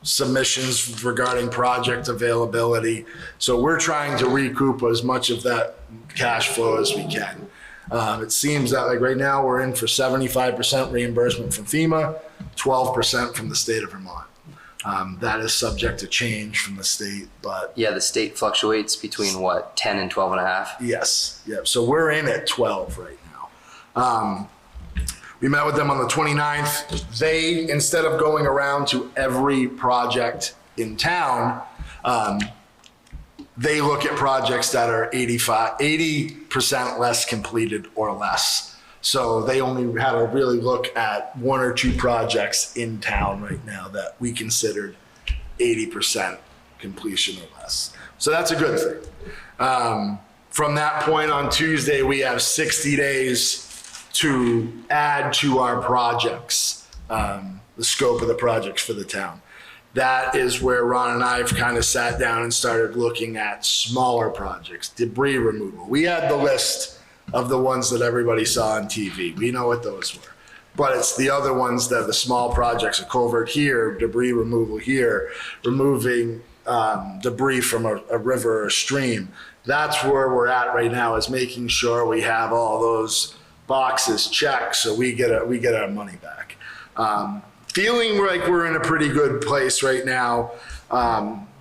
submissions regarding project availability. So we're trying to recoup as much of that cash flow as we can. It seems that like right now we're in for 75% reimbursement from FEMA, 12% from the state of Vermont. That is subject to change from the state, but Yeah, the state fluctuates between what, 10 and 12 and a half? yes, yep. So we're in at 12 right now. We met with them on the 29th. They, instead of going around to every project in town, they look at projects that are 80% less completed or less. So they only had to really look at one or two projects in town right now that we considered 80% completion or less. So that's a good thing. From that point on Tuesday, we have 60 days to add to our projects, the scope of the projects for the town. That is where Ron and I have kind of sat down and started looking at smaller projects, debris removal. We had the list of the ones that everybody saw on TV. We know what those were. But it's the other ones that the small projects, a culvert here, debris removal here, removing debris from a river or stream. That's where we're at right now, is making sure we have all those boxes checked so we get our money back. Feeling like we're in a pretty good place right now.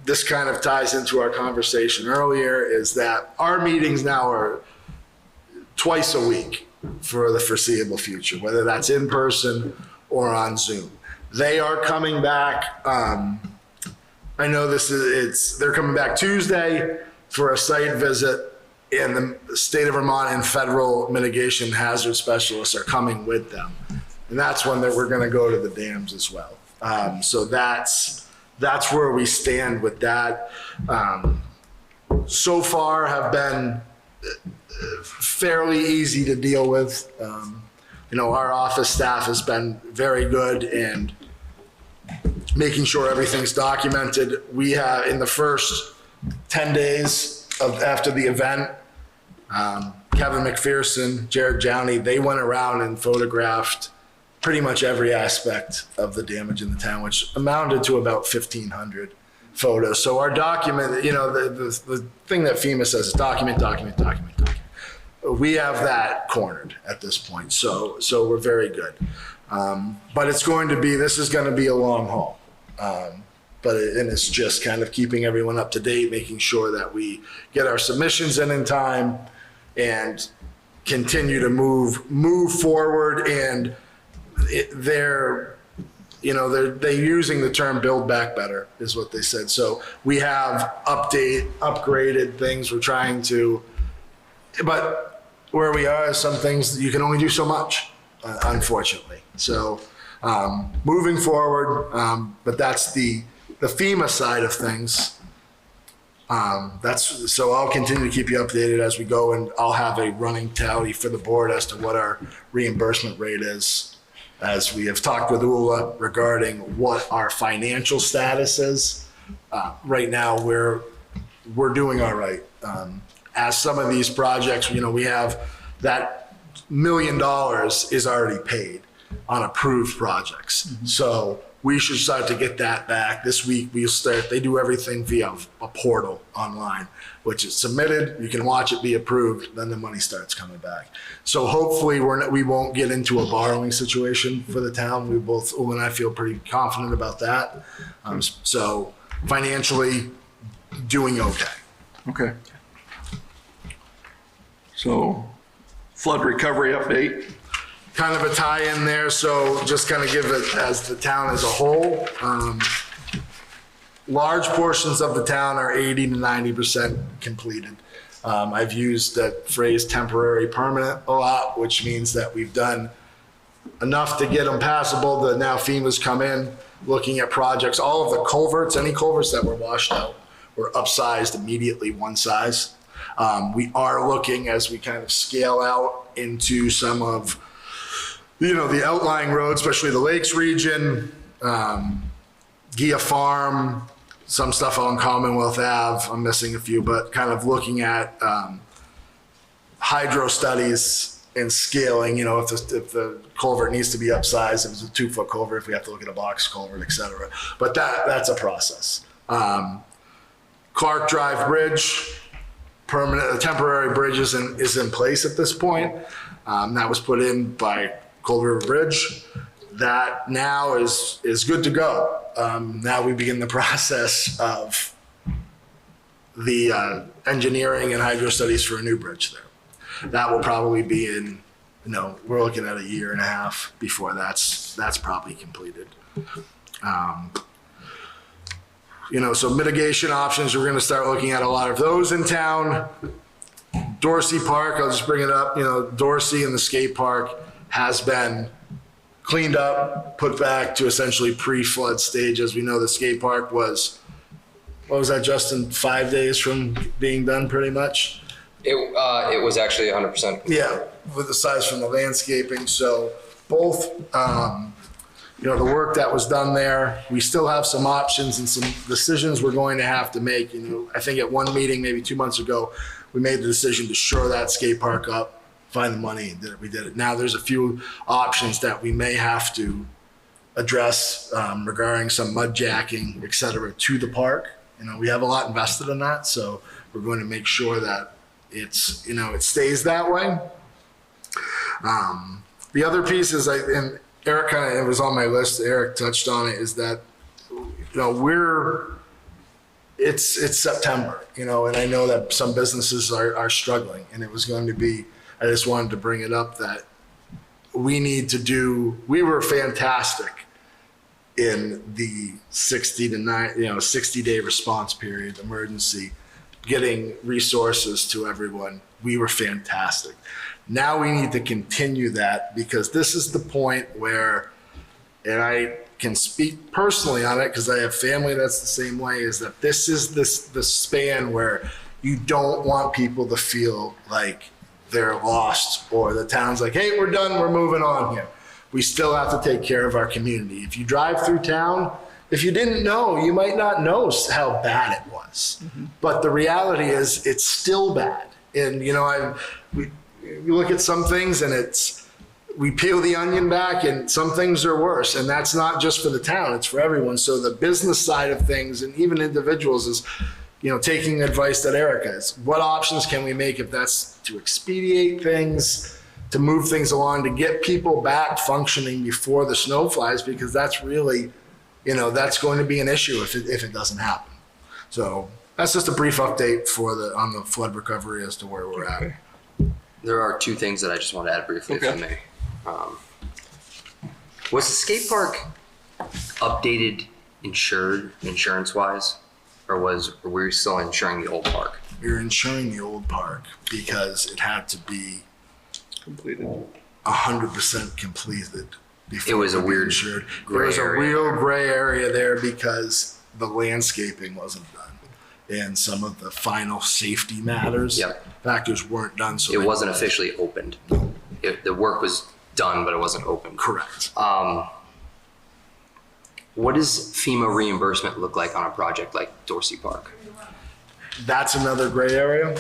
This kind of ties into our conversation earlier, is that our meetings now are twice a week for the foreseeable future, whether that's in person or on Zoom. They are coming back. I know they're coming back Tuesday for a site visit, and the state of Vermont and federal mitigation hazard specialists are coming with them. And that's when we're going to go to the dams as well. So that's where we stand with that. So far have been fairly easy to deal with. Our office staff has been very good in making sure everything's documented. We have, in the first 10 days after the event, Kevin McPherson, Jared Jowney, they went around and photographed pretty much every aspect of the damage in the town, which amounted to about 1,500 photos. So our document, the thing that FEMA says is document. We have that cornered at this point, so we're very good. But this is going to be a long haul. And it's just kind of keeping everyone up to date, making sure that we get our submissions in time and continue to move forward. And they're using the term "build back better" is what they said. So we have upgraded things. We're trying to, but where we are, some things you can only do so much, unfortunately. So moving forward, but that's the FEMA side of things. So I'll continue to keep you updated as we go, and I'll have a running tally for the board as to what our reimbursement rate is, as we have talked with ULA regarding what our financial status is. Right now, we're doing all right. As some of these projects, we have that $1 million is already paid on approved projects. Mm-hmm. So we should start to get that back. This week they do everything via a portal online, which is submitted, you can watch it be approved, then the money starts coming back. So hopefully we won't get into a borrowing situation for the town. We both, Ula and I, feel pretty confident about that. So financially doing okay. Okay. So flood recovery update. Kind of a tie-in there, so just kind of give it as the town as a whole. Large portions of the town are 80 to 90% completed. I've used that phrase temporary permanent a lot, which means that we've done enough to get them passable that now FEMA's come in looking at projects. All of the culverts, any culverts that were washed out, were upsized immediately one size. We are looking, as we kind of scale out into some of the outlying roads, especially the Lakes region, Gia Farm, some stuff on Commonwealth Ave, I'm missing a few, but kind of looking at hydro studies and scaling, if the culvert needs to be upsized, if it's a 2-foot culvert, if we have to look at a box culvert, et cetera. But that's a process. Clark Drive Bridge, temporary bridge is in place at this point. That was put in by Cold River Bridge. That now is good to go. Now we begin the process of the engineering and hydro studies for a new bridge there. That will probably be in, we're looking at 1.5 years before that's probably completed. So mitigation options, we're going to start looking at a lot of those in town. Dorsey Park, I'll just bring it up, Dorsey and the skate park has been cleaned up, put back to essentially pre-flood stage. As we know, the skate park was, what was that, Justin, 5 days from being done pretty much? It was actually 100%. Yeah, with the size from the landscaping. So both, the work that was done there, we still have some options and some decisions we're going to have to make. I think at one meeting, maybe 2 months ago, we made the decision to shore that skate park up, find the money, and we did it. Now there's a few options that we may have to address regarding some mud jacking, et cetera, to the park. We have a lot invested in that, so we're going to make sure that it stays that way. The other piece is, and Eric it was on my list, Eric touched on it, is that, it's September, and I know that some businesses are struggling, and it was going to be, I just wanted to bring it up that we were fantastic in the 60-day response period, emergency, getting resources to everyone. We were fantastic. Now we need to continue that, because this is the point where, and I can speak personally on it because I have family that's the same way, is that this is the span where you don't want people to feel like they're lost, or the town's like, hey, we're done, we're moving on here. We still have to take care of our community. If you drive through town, if you didn't know, you might not know how bad it was. Mm-hmm. But the reality is it's still bad. And, we look at some things and we peel the onion back, and some things are worse. And that's not just for the town, it's for everyone. So the business side of things, and even individuals, is, taking advice that Erica is. What options can we make, if that's to expedite things, to move things along, to get people back functioning before the snow flies, because that's really, that's going to be an issue if it doesn't happen. So that's just a brief update on the flood recovery as to where we're at. There are 2 things that I just want to add briefly, if I may. Was the skate park updated insurance-wise, or were we still insuring the old park? We were insuring the old park because it had to be completed, 100% completed. It was a weird There was a real gray area there because the landscaping wasn't done, and some of the final safety factors weren't done. So it wasn't officially opened. The work was done, but it wasn't opened. Correct. What does FEMA reimbursement look like on a project like Dorsey Park? That's another gray area.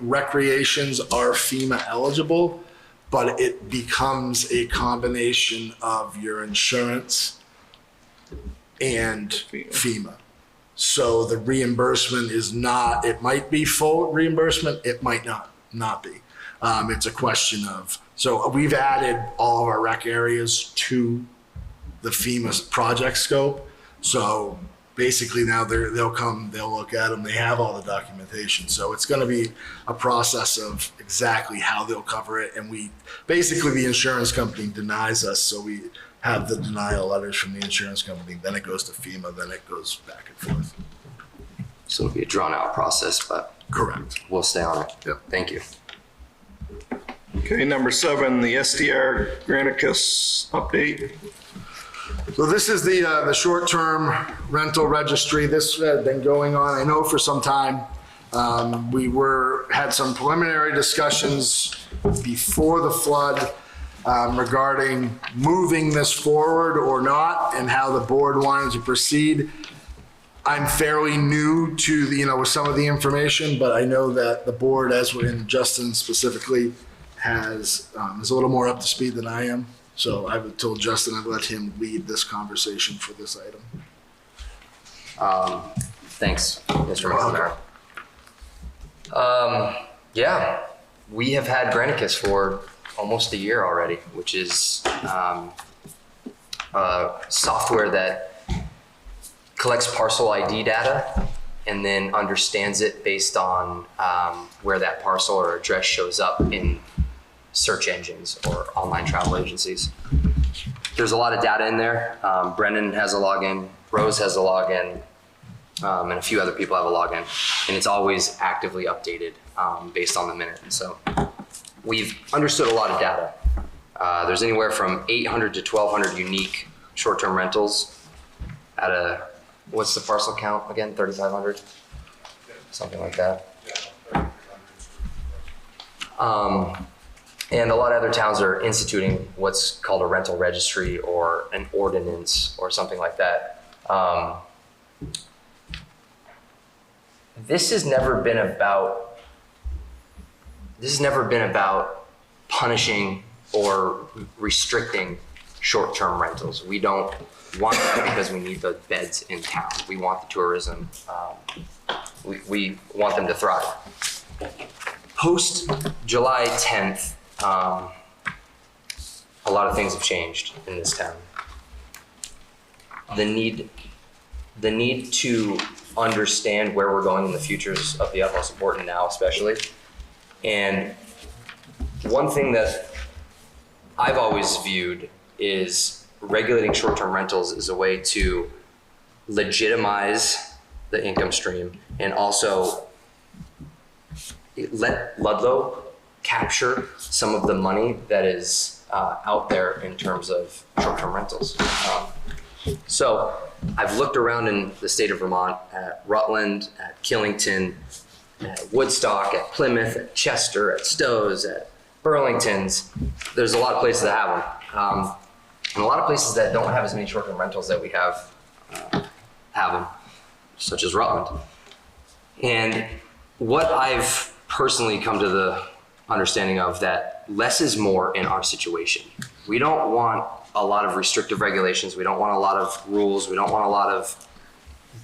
Recreations are FEMA eligible, but it becomes a combination of your insurance and FEMA. So the reimbursement is not, it might be full reimbursement, it might not be. It's a question of, so we've added all of our rec areas to the FEMA project scope. So basically now they'll come, they'll look at them, they have all the documentation. So it's going to be a process of exactly how they'll cover it. And basically the insurance company denies us, so we have the denial letters from the insurance company, then it goes to FEMA, then it goes back and forth. So it'll be a drawn out process, but correct. We'll stay on it. Yep. Thank you. Okay, number 7, the SDR Granicus update. So this is the short-term rental registry. This had been going on, I know, for some time. We had some preliminary discussions before the flood. regarding moving this forward or not and how the board wanted to proceed. I'm fairly new to with some of the information, but I know that the board, as in Justin specifically, is a little more up to speed than I am. So I've told Justin I've let him lead this conversation for this item. Thanks, Mr. McNamara. Yeah, we have had Granicus for almost a year already, which is software that collects parcel ID data and then understands it based on where that parcel or address shows up in search engines or online travel agencies. There's a lot of data in there. Brennan has a login, Rose has a login, and a few other people have a login, and it's always actively updated based on the minute. And so we've understood a lot of data. There's anywhere from 800 to 1,200 unique short-term rentals at what's the parcel count again? 3,500? Something like that. And a lot of other towns are instituting what's called a rental registry or an ordinance or something like that. This has never been about punishing or restricting short-term rentals. We don't want that because we need the beds in town. We want the tourism. We want them to thrive. Post July 10th, a lot of things have changed in this town. The need to understand where we're going in the future is of the utmost importance now, especially. And one thing that I've always viewed is regulating short-term rentals as a way to legitimize the income stream and also let Ludlow capture some of the money that is out there in terms of short-term rentals. So I've looked around in the state of Vermont at Rutland, at Killington, at Woodstock, at Plymouth, at Chester, at Stowe's, at Burlington's. There's a lot of places that have them. And a lot of places that don't have as many short-term rentals that we have them, such as Rutland. And what I've personally come to the understanding of that less is more in our situation. We don't want a lot of restrictive regulations. We don't want a lot of rules. We don't want a lot of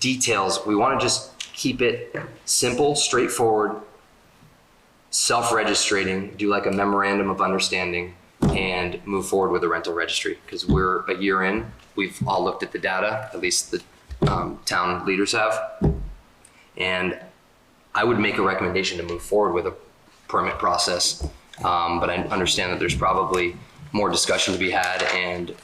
details. We want to just keep it simple, straightforward, self-registrating, do like a memorandum of understanding, and move forward with the rental registry. Because we're a year in, we've all looked at the data, at least the town leaders have. And I would make a recommendation to move forward with a permit process. But I understand that there's probably more discussion to be had, and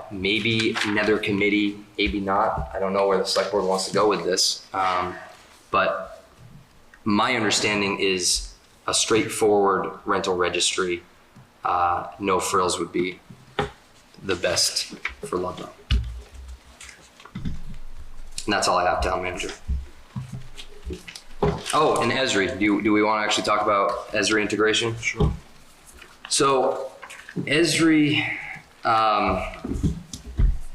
maybe another committee, maybe not. I don't know where the select board wants to go with this. But my understanding is a straightforward rental registry, no frills would be the best for Ludlow. And that's all I have, town manager. Oh, and Esri, do we want to actually talk about Esri integration? Sure. So Esri,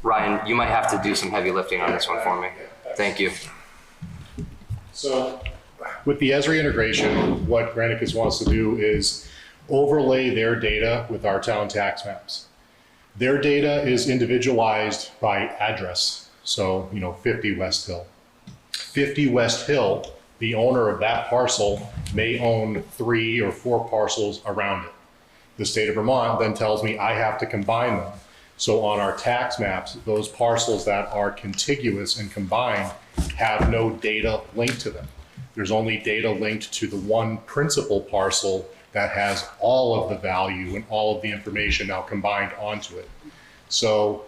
Ryan, you might have to do some heavy lifting on this one for me. Thank you. So with the Esri integration, what Granicus wants to do is overlay their data with our town tax maps. Their data is individualized by address. So, 50 West Hill. 50 West Hill, the owner of that parcel may own 3 or 4 parcels around it. The state of Vermont then tells me I have to combine them. So on our tax maps, those parcels that are contiguous and combined have no data linked to them. There's only data linked to the one principal parcel that has all of the value and all of the information now combined onto it. So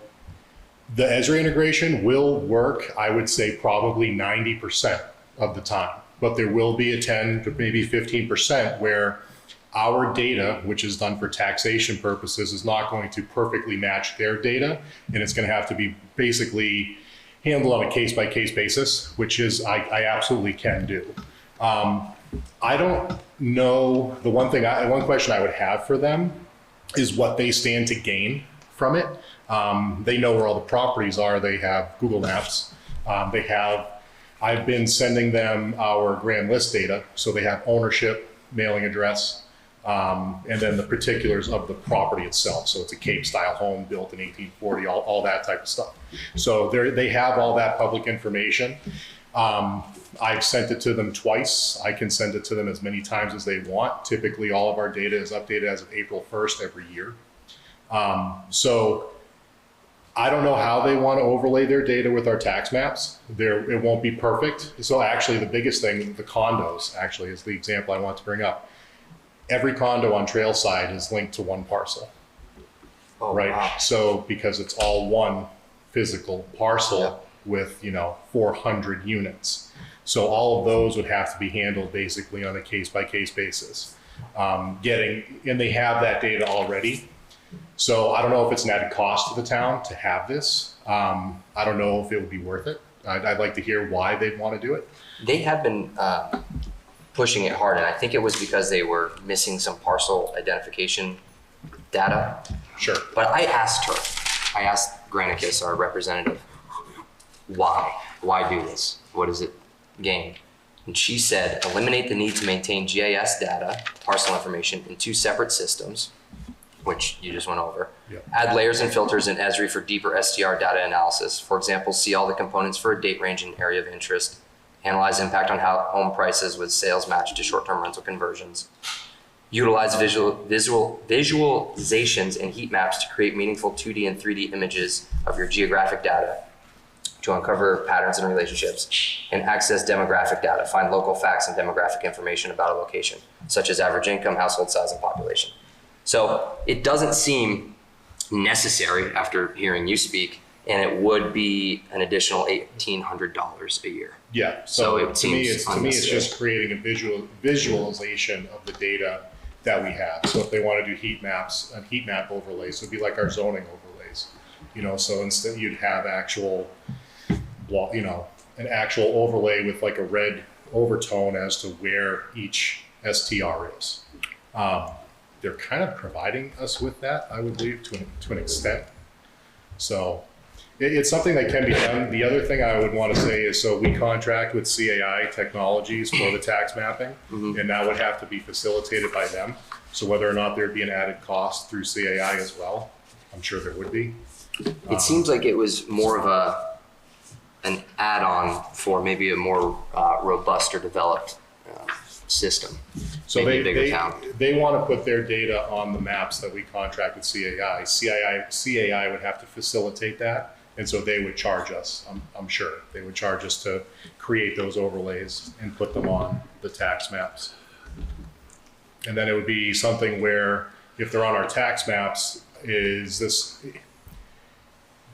the Esri integration will work, I would say probably 90% of the time, but there will be a 10 to maybe 15% where our data, which is done for taxation purposes, is not going to perfectly match their data, and it's going to have to be basically handled on a case-by-case basis, which is I absolutely can do. I don't know, one question I would have for them is what they stand to gain from it. They know where all the properties are. They have Google Maps. I've been sending them our grand list data, so they have ownership, mailing address, and then the particulars of the property itself. So it's a Cape style home built in 1840, all that type of stuff. So they have all that public information. I've sent it to them twice. I can send it to them as many times as they want. Typically, all of our data is updated as of April 1st every year. So I don't know how they want to overlay their data with our tax maps. It won't be perfect. So actually, the biggest thing, the condos, actually, is the example I want to bring up. Every condo on Trailside is linked to one parcel. Oh, right? wow. So because it's all one physical parcel with, 400 units. So all of those would have to be handled basically on a case-by-case basis. And they have that data already. So I don't know if it's an added cost to the town to have this. I don't know if it would be worth it. I'd like to hear why they'd want to do it. They have been pushing it hard, and I think it was because they were missing some parcel identification data. Sure. But I asked Granicus, our representative, why do this? What does it gain? And she said, eliminate the need to maintain GIS data, parcel information, in two separate systems, which you just went over. Yep. Add layers and filters in Esri for deeper STR data analysis. For example, see all the components for a date range and area of interest. Analyze impact on how home prices with sales match to short-term rental conversions. Utilize visualizations and heat maps to create meaningful 2D and 3D images of your geographic data to uncover patterns and relationships, and access demographic data. Find local facts and demographic information about a location, such as average income, household size, and population. So it doesn't seem necessary after hearing you speak, and it would be an additional $1,800 a year. Yeah. So it to me, seems it's just creating a visualization of the data that we have. So if they want to do heat maps and heat map overlays, it would be like our zoning overlays. So instead you'd have actual, an actual overlay with like a red overtone as to where each STR is. They're kind of providing us with that, I would believe, to an extent. So it's something that can be done. The other thing I would want to say is, so we contract with CAI Technologies for the tax mapping, and that would have to be facilitated by them. So whether or not there'd be an added cost through CAI as well, I'm sure there would be. It seems like it was more of an add-on for maybe a more robust or developed system. So maybe a bigger town. They want to put their data on the maps that we contract with CAI. CAI would have to facilitate that, and so they would charge us. I'm sure they would charge us to create those overlays and put them on the tax maps. And then it would be something where, if they're on our tax maps, is this?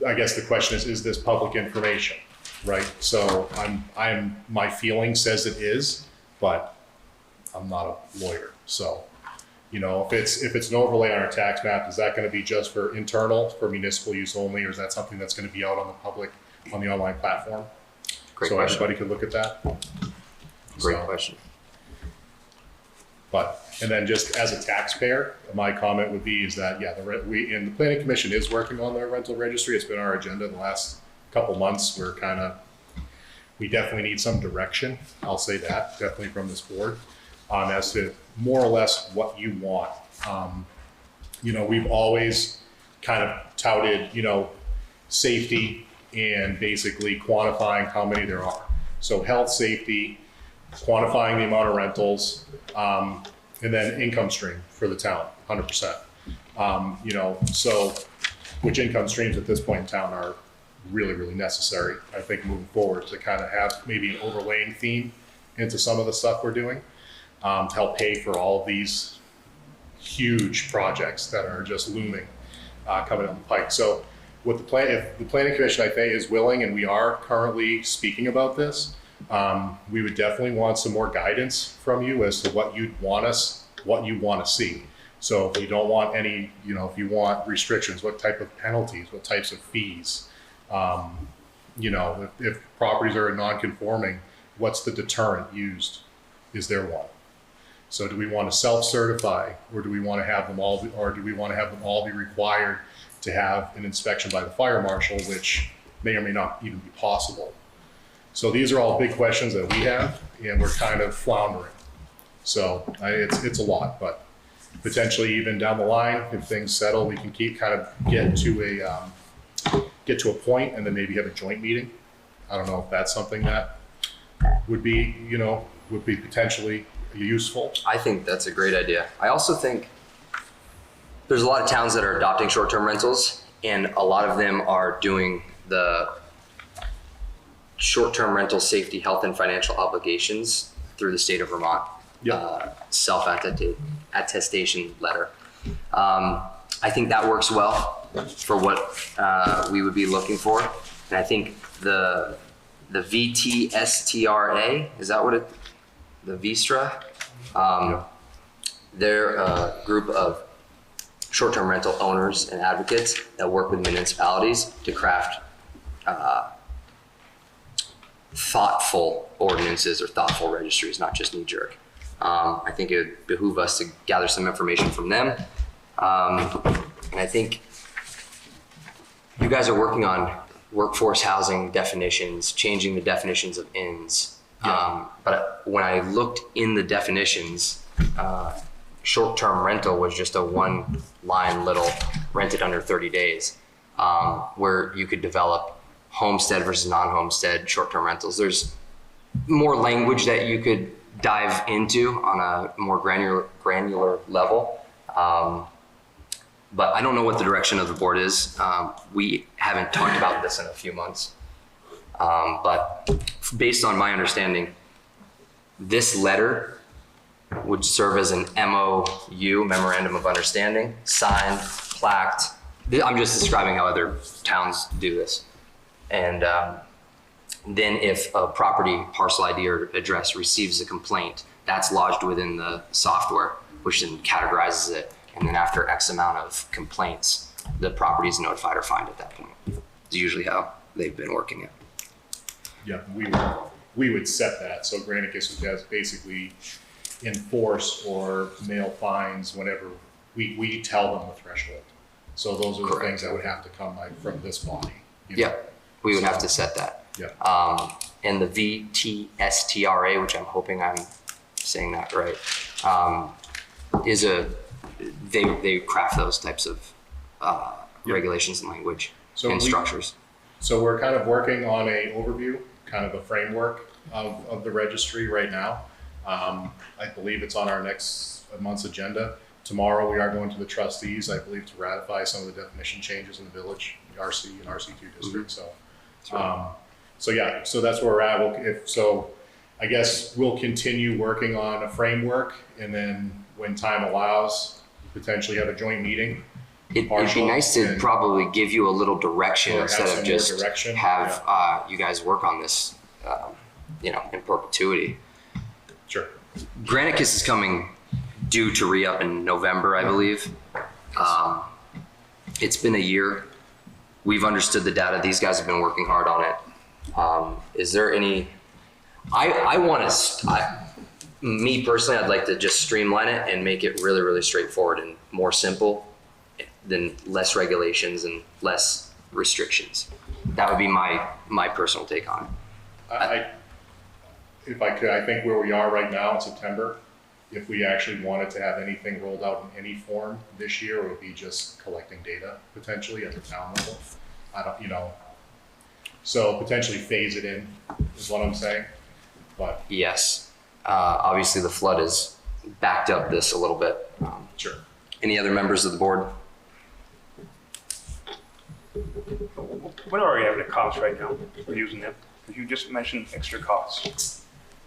I guess the question is this public information, right? So my feeling says it is, but I'm not a lawyer. So, if it's an overlay on our tax map, is that going to be just for internal, for municipal use only, or is that something that's going to be out on the public, on the online platform? Great so question. everybody could look at that. Great question. And then just as a taxpayer, my comment would be is that, we and the Planning Commission is working on their rental registry. It's been our agenda the last couple months. We definitely need some direction. I'll say that, definitely from this board, as to more or less what you want. We've always kind of touted, safety and basically quantifying how many there are. So health, safety, quantifying the amount of rentals, and then income stream for the town, 100%. So which income streams at this point in town are really, really necessary, I think, moving forward, to kind of have maybe an overlaying theme into some of the stuff we're doing, to help pay for all of these huge projects that are just looming, coming down the pike. So if the Planning Commission, I think, is willing, and we are currently speaking about this, we would definitely want some more guidance from you as to what you want to see. So if you don't want any, if you want restrictions, what type of penalties, what types of fees, if properties are non-conforming, what's the deterrent used? Is there one? So do we want to self-certify, or do we want to have them all, be required to have an inspection by the fire marshal, which may or may not even be possible? So these are all big questions that we have, and we're kind of floundering. So it's a lot, but potentially even down the line, if things settle, we can get to a point and then maybe have a joint meeting. I don't know if that's something that would be potentially useful. I think that's a great idea. I also think there's a lot of towns that are adopting short-term rentals, and a lot of them are doing the short-term rental safety, health, and financial obligations through the state of Vermont. Self-attestation letter. I think that works well for what we would be looking for. And I think the VTSTRA, is that what the VSTRA? They're a group of short-term rental owners and advocates that work with municipalities to craft thoughtful ordinances or thoughtful registries, not just knee-jerk. I think it would behoove us to gather some information from them. And I think you guys are working on workforce housing definitions, changing the definitions of inns. But when I looked in the definitions, short-term rental was just a one-line little rented under 30 days, where you could develop homestead versus non-homestead short-term rentals. There's more language that you could dive into on a more granular level. But I don't know what the direction of the board is. We haven't talked about this in a few months. But based on my understanding, this letter would serve as an MOU, Memorandum of Understanding, signed, plaqued. I'm just describing how other towns do this. And then if a property parcel ID or address receives a complaint, that's lodged within the software, which then categorizes it. And then after X amount of complaints, the property is notified or fined at that point. It's usually how they've been working it. Yeah, we would set that. So Granicus would basically enforce or mail fines whenever we tell them the threshold. So those are the things that would have to come from this body. Yeah, we would have to set that. Yeah. And the VTSTRA, which I'm hoping I'm saying that right, they craft those types of regulations and language and structures. So we're kind of working on a overview, kind of a framework of the registry right now. I believe it's on our next month's agenda. Tomorrow we are going to the trustees, I believe, to ratify some of the definition changes in the village, the RC and RC2 district. So that's where we're at. I guess we'll continue working on a framework, and then when time allows, potentially have a joint meeting. It'd be nice to probably give you a little direction instead of just have you guys work on this, in perpetuity. Sure. Granicus is coming due to re-up in November, I believe. It's been a year. We've understood the data. These guys have been working hard on it. Is there any? Me personally, I'd like to just streamline it and make it really, really straightforward and more simple, than less regulations and less restrictions. That would be my personal take on it. If I could, I think where we are right now in September, if we actually wanted to have anything rolled out in any form this year, it would be just collecting data potentially at the town level. So potentially phase it in is what I'm saying. But yes, obviously the flood has backed up this a little bit. Sure. Any other members of the board? What are we having a cost right now for using them? Because you just mentioned extra costs.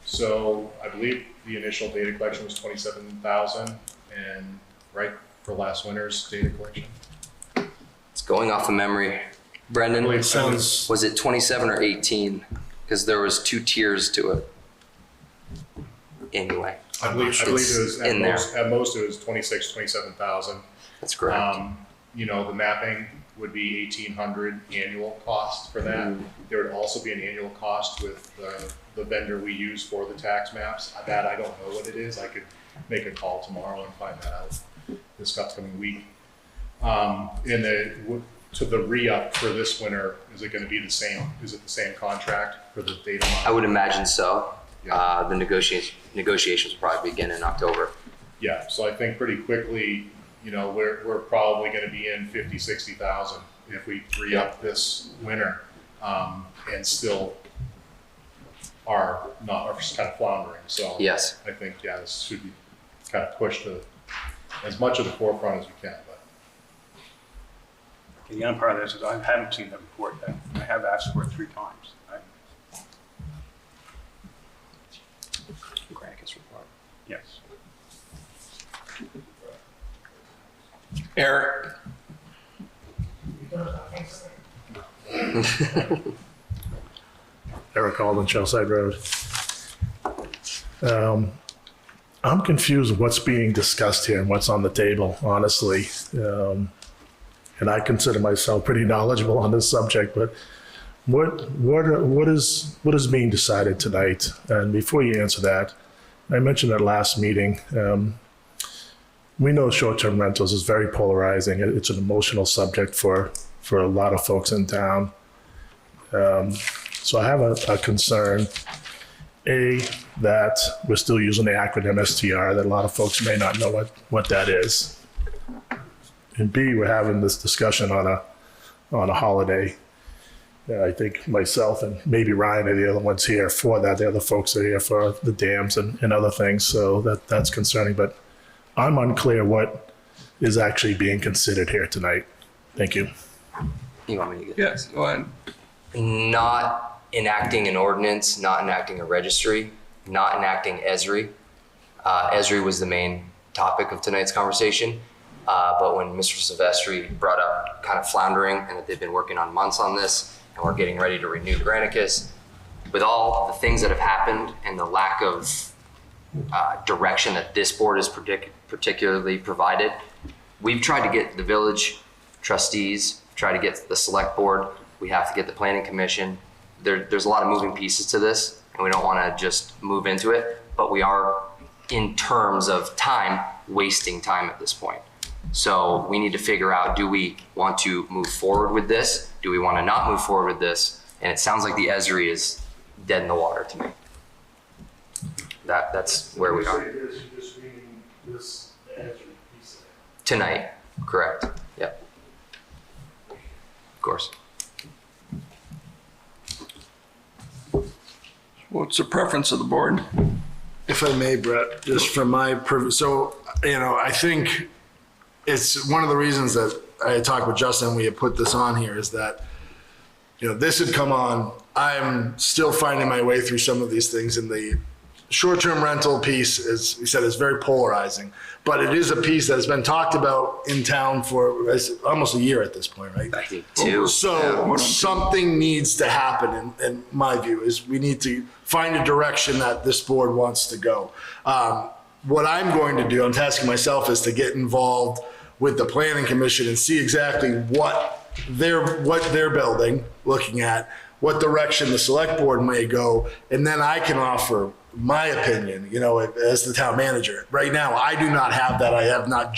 So I believe the initial data collection was 27,000, and right for last winter's data collection. It's going off of memory. Brendan, sounds. Was it 27 or 18? Because there was 2 tiers to it. Anyway, I believe it was at most it was 27,000. That's correct. The mapping would be 1,800 annual cost for that. There would also be an annual cost with the vendor we use for the tax maps. That I don't know what it is. I could make a call tomorrow and find that out this upcoming week. To the re-up for this winter, is it gonna be the same? Is it the same contract for the data? I would imagine so. Yeah. The negotiations will probably begin in October. Yeah, so I think pretty quickly, you know, we're probably gonna be in 50, 60,000 if we re-up this winter, and still are kind of floundering, so. Yes. I think, yeah, this should be kind of pushed to as much of the forefront as we can, but. The other part of this is I haven't seen the report yet. I have asked for it 3 times. Granicus report. Yes. Eric? Eric Alden, Chelside Road. I'm confused with what's being discussed here and what's on the table, honestly. And I consider myself pretty knowledgeable on this subject, but what is being decided tonight? And before you answer that, I mentioned at last meeting, we know short-term rentals is very polarizing. It's an emotional subject for a lot of folks in town. So I have a concern, that we're still using the acronym STR, that a lot of folks may not know what that is. And B, we're having this discussion on a holiday. I think myself and maybe Ryan are the other ones here for that. The other folks are here for the dams and other things, so that's concerning. But I'm unclear what is actually being considered here tonight. Thank you. You want me to get? Yes, go ahead. Not enacting an ordinance, not enacting a registry, not enacting ESRI. ESRI was the main topic of tonight's conversation. But when Mr. Silvestri brought up kind of floundering and that they've been working on months on this and we're getting ready to renew Granicus, with all the things that have happened and the lack of direction that this board has particularly provided, we've tried to get the village trustees, try to get the select board, we have to get the planning commission. There's a lot of moving pieces to this and we don't want to just move into it, but we are, in terms of time, wasting time at this point. So we need to figure out, do we want to move forward with this? Do we want to not move forward with this? And it sounds like the ESRI is dead in the water to me. That's where we are. Tonight, correct. Yep. Of course. What's the preference of the board? If I may, Brett, just from my, so, I think it's one of the reasons that I had talked with Justin, we had put this on here, is that, this had come on. I'm still finding my way through some of these things, and the short-term rental piece, as we said, is very polarizing, but it is a piece that has been talked about in town for almost a year at this point, right? I think 2. So something needs to happen, in my view, is we need to find a direction that this board wants to go. What I'm going to do, I'm tasking myself, is to get involved with the planning commission and see exactly what they're building, looking at what direction the select board may go, and then I can offer my opinion, as the town manager. Right now, I do not have that. I have not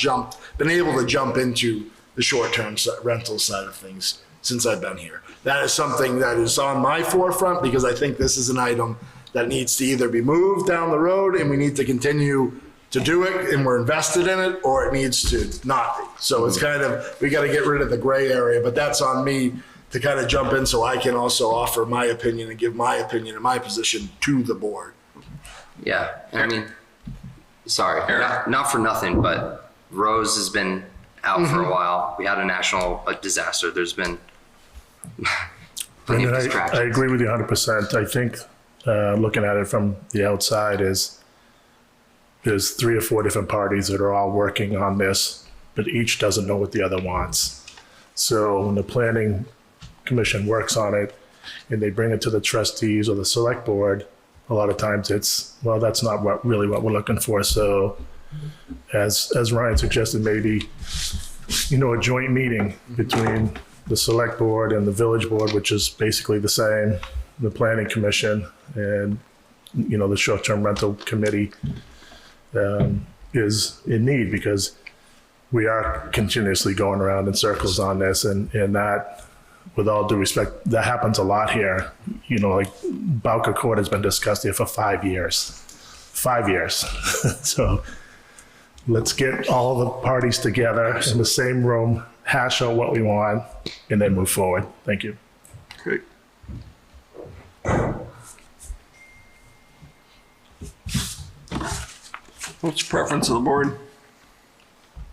been able to jump into the short-term rental side of things since I've been here. That is something that is on my forefront because I think this is an item that needs to either be moved down the road and we need to continue to do it and we're invested in it, or it needs to not be. So it's kind of, we got to get rid of the gray area, but that's on me to kind of jump in so I can also offer my opinion and give my opinion and my position to the board. Yeah, and I mean, sorry, not for nothing, but Rose has been out for a while. We had a national disaster. There's been plenty of distractions. I agree with you 100%. I think looking at it from the outside there's 3 or 4 different parties that are all working on this, but each doesn't know what the other wants. So when the planning commission works on it and they bring it to the trustees or the select board, a lot of times it's, well, that's not really what we're looking for. So as Ryan suggested, maybe, a joint meeting between the select board and the village board, which is basically the same, the planning commission and, the short-term rental committee is in need, because we are continuously going around in circles on this, and that, with all due respect, that happens a lot here. Like Bowker Court has been discussed here for 5 years. 5 years. So let's get all the parties together in the same room, hash out what we want, and then move forward. Thank you. Great. What's the preference of the board?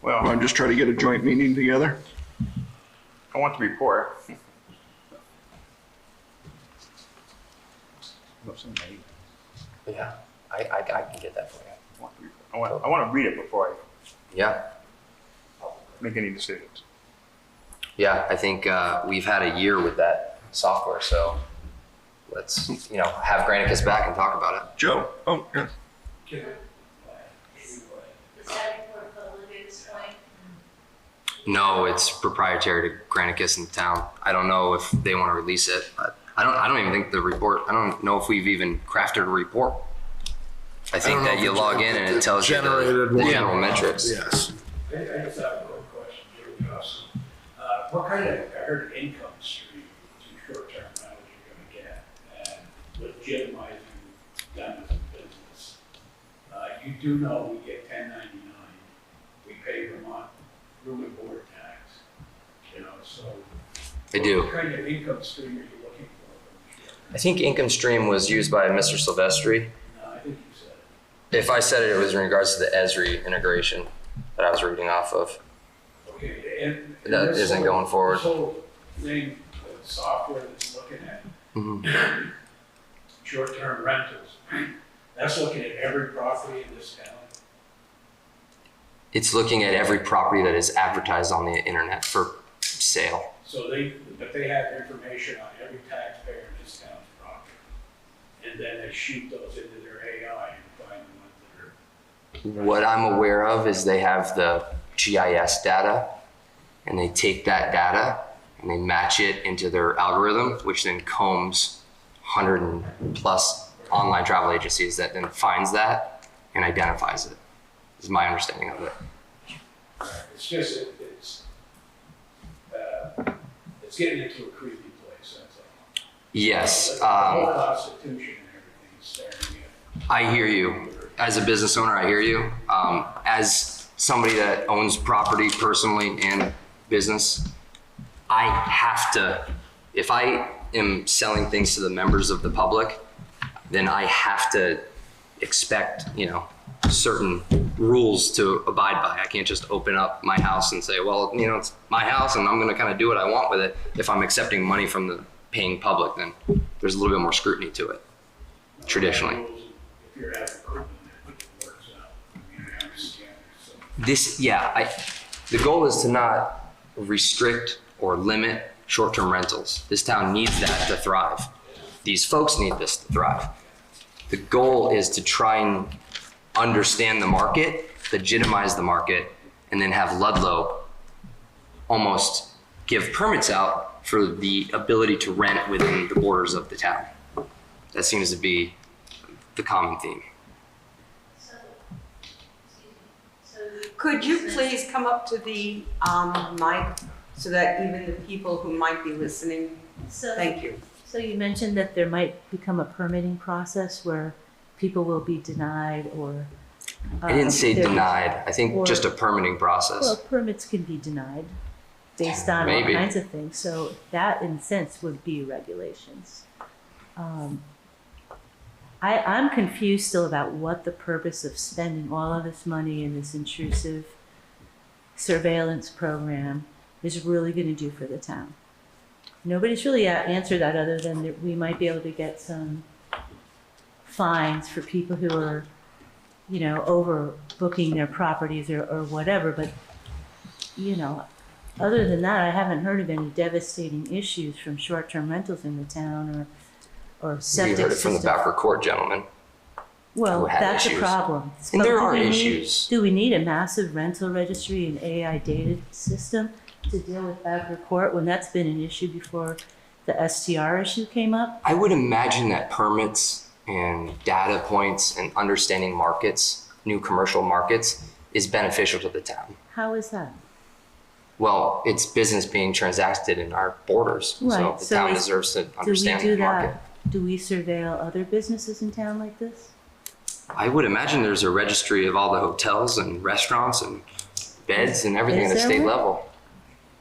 Well, I'm just trying to get a joint meeting together. I want to be poor. Yeah, I can get that for you. I want to read it before I Yeah, make any decisions. yeah, I think we've had a year with that software, so let's, have Granicus back and talk about it. Joe? Oh, yeah. Is that for public at this point? No, it's proprietary to Granicus in town. I don't know if they want to release it. I don't even think the report, I don't know if we've even crafted a report. I think that you log in and it tells you the general metrics. Yes. I just have a quick question, Joe Johnson. What kind of, I heard income stream to short-term rentals you're gonna get and legitimize you done as a business? You do know we get 1099, we pay Vermont room and board tax, so. I do. What kind of income stream are you looking for? I think income stream was used by Mr. Silvestri. No, I think you said it. If I said it, it was in regards to the Esri integration that I was reading off of. Okay, and. That this isn't whole- going forward. This whole thing, the software that's looking at Mhm. short-term rentals, that's looking at every property in this town. It's looking at every property that is advertised on the internet for sale. So but they have information on every taxpayer in this town's property. And then they shoot those into their AI and find the ones that are. What I'm aware of is they have the GIS data, and they take that data and they match it into their algorithm, which then combs 100+ online travel agencies that then finds that and identifies it, is my understanding of it. It's just, it's getting into a creepy place, that's all. Yes, The whole Constitution and everything is staring at. I hear you. As a business owner, I hear you. As somebody that owns property personally and business, I have to, if I am selling things to the members of the public, then I have to expect, certain rules to abide by. I can't just open up my house and say, well, it's my house and I'm going to kind of do what I want with it. If I'm accepting money from the paying public, then there's a little bit more scrutiny to it, traditionally. If you're at the equipment, it works out. I understand. The goal is to not restrict or limit short-term rentals. This town needs that to thrive. These folks need this to thrive. The goal is to try and understand the market, legitimize the market, and then have Ludlow almost give permits out for the ability to rent within the borders of the town. That seems to be the common theme. Could you please come up to the mic so that even the people who might be listening, thank you. So you mentioned that there might become a permitting process where people will be denied or. I didn't say denied. I think just a permitting process. Well, permits can be denied based on all kinds of things. So that, in a sense, would be regulations. I'm confused still about what the purpose of spending all of this money in this intrusive surveillance program is really going to do for the town. Nobody's really answered that other than that we might be able to get some fines for people who are, overbooking their properties or whatever. But, other than that, I haven't heard of any devastating issues from short-term rentals in the town or septic systems. You heard it from the Bowker Court gentleman. Well, that's a problem. And there are issues. Do we need a massive rental registry and AI data system to deal with Bowker Court when that's been an issue before the STR issue came up? I would imagine that permits and data points and understanding markets, new commercial markets, is beneficial to the town. How is that? Well, it's business being transacted in our borders, so Right, the so town is- deserves to Do we understand do the market. that? Do we surveil other businesses in town like this? I would imagine there's a registry of all the hotels and restaurants and beds and everything Is at the there state one? level.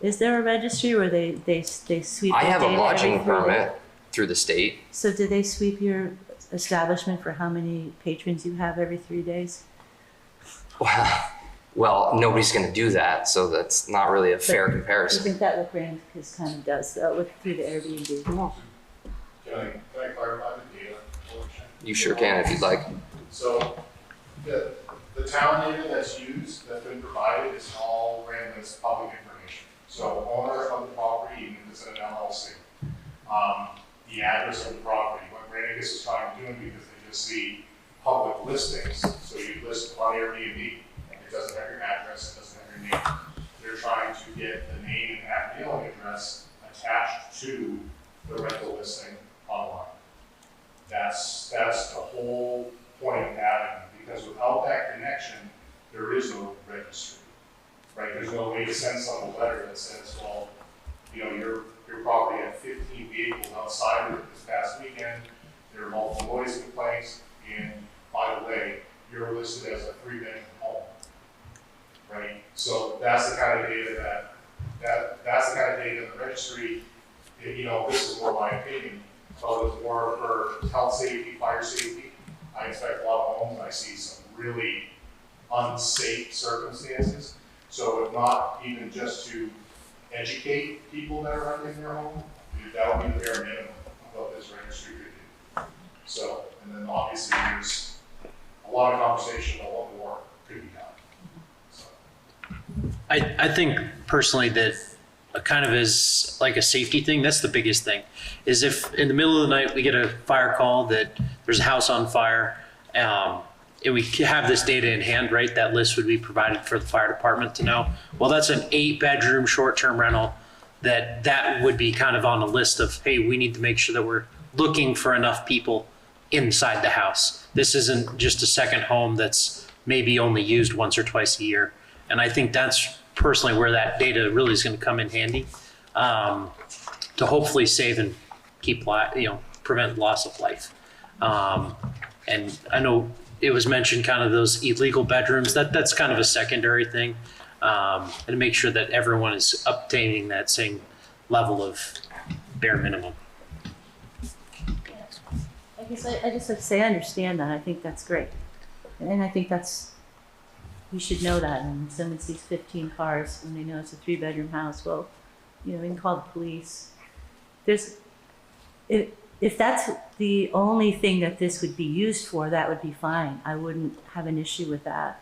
Is there a registry where they sweep I the have a data lodging every 3 days? permit through the state. So do they sweep your establishment for how many patrons you have every 3 days? Well, nobody's going to do that, so that's not really a fair But comparison. I think that what Granicus kind of does, though, through the Airbnb. Can I clarify the data collection? You sure can if you'd like. So the town data that's used, that's been provided, is all ran as public information. So owner of the property, even if it's an LLC, the address of the property, what Granicus is trying to do, because they just see public listings, so you list on Airbnb, it doesn't have your address, it doesn't have your name. They're trying to get the name and that mailing address attached to the rental listing online. That's the whole point of having it, because without that connection, there is no registry, right? There's no way to send someone a letter that says, well, you know, your property had 15 vehicles outside of it this past weekend, there are multiple noise complaints, and by the way, you're listed as a 3-bedroom home, right? So that's the kind of data that's the kind of data in the registry, you know, this is more my opinion, but it's more for health safety, fire safety. I inspect a lot of homes, and I see some really unsafe circumstances. So if not even just to educate people that are renting their home, that would be the bare minimum of what this registry could do. So, and then obviously there's a lot of conversation about what more could be done. So. I think personally that kind of is like a safety thing. That's the biggest thing. Is if in the middle of the night we get a fire call that there's a house on fire, and we have this data in hand, right? That list would be provided for the fire department to know. Well, that's an 8-bedroom short-term rental. That would be kind of on a list of, hey, we need to make sure that we're looking for enough people inside the house. This isn't just a second home that's maybe only used once or twice a year. And I think that's personally where that data really is going to come in handy, to hopefully save and keep, prevent loss of life. And I know it was mentioned kind of those illegal bedrooms, that's kind of a secondary thing. And make sure that everyone is obtaining that same level of bare minimum. I guess I just have to say I understand that. I think that's great. And I think we should know that. And when someone sees 15 cars and they know it's a 3-bedroom house, well, we can call the police. If that's the only thing that this would be used for, that would be fine. I wouldn't have an issue with that.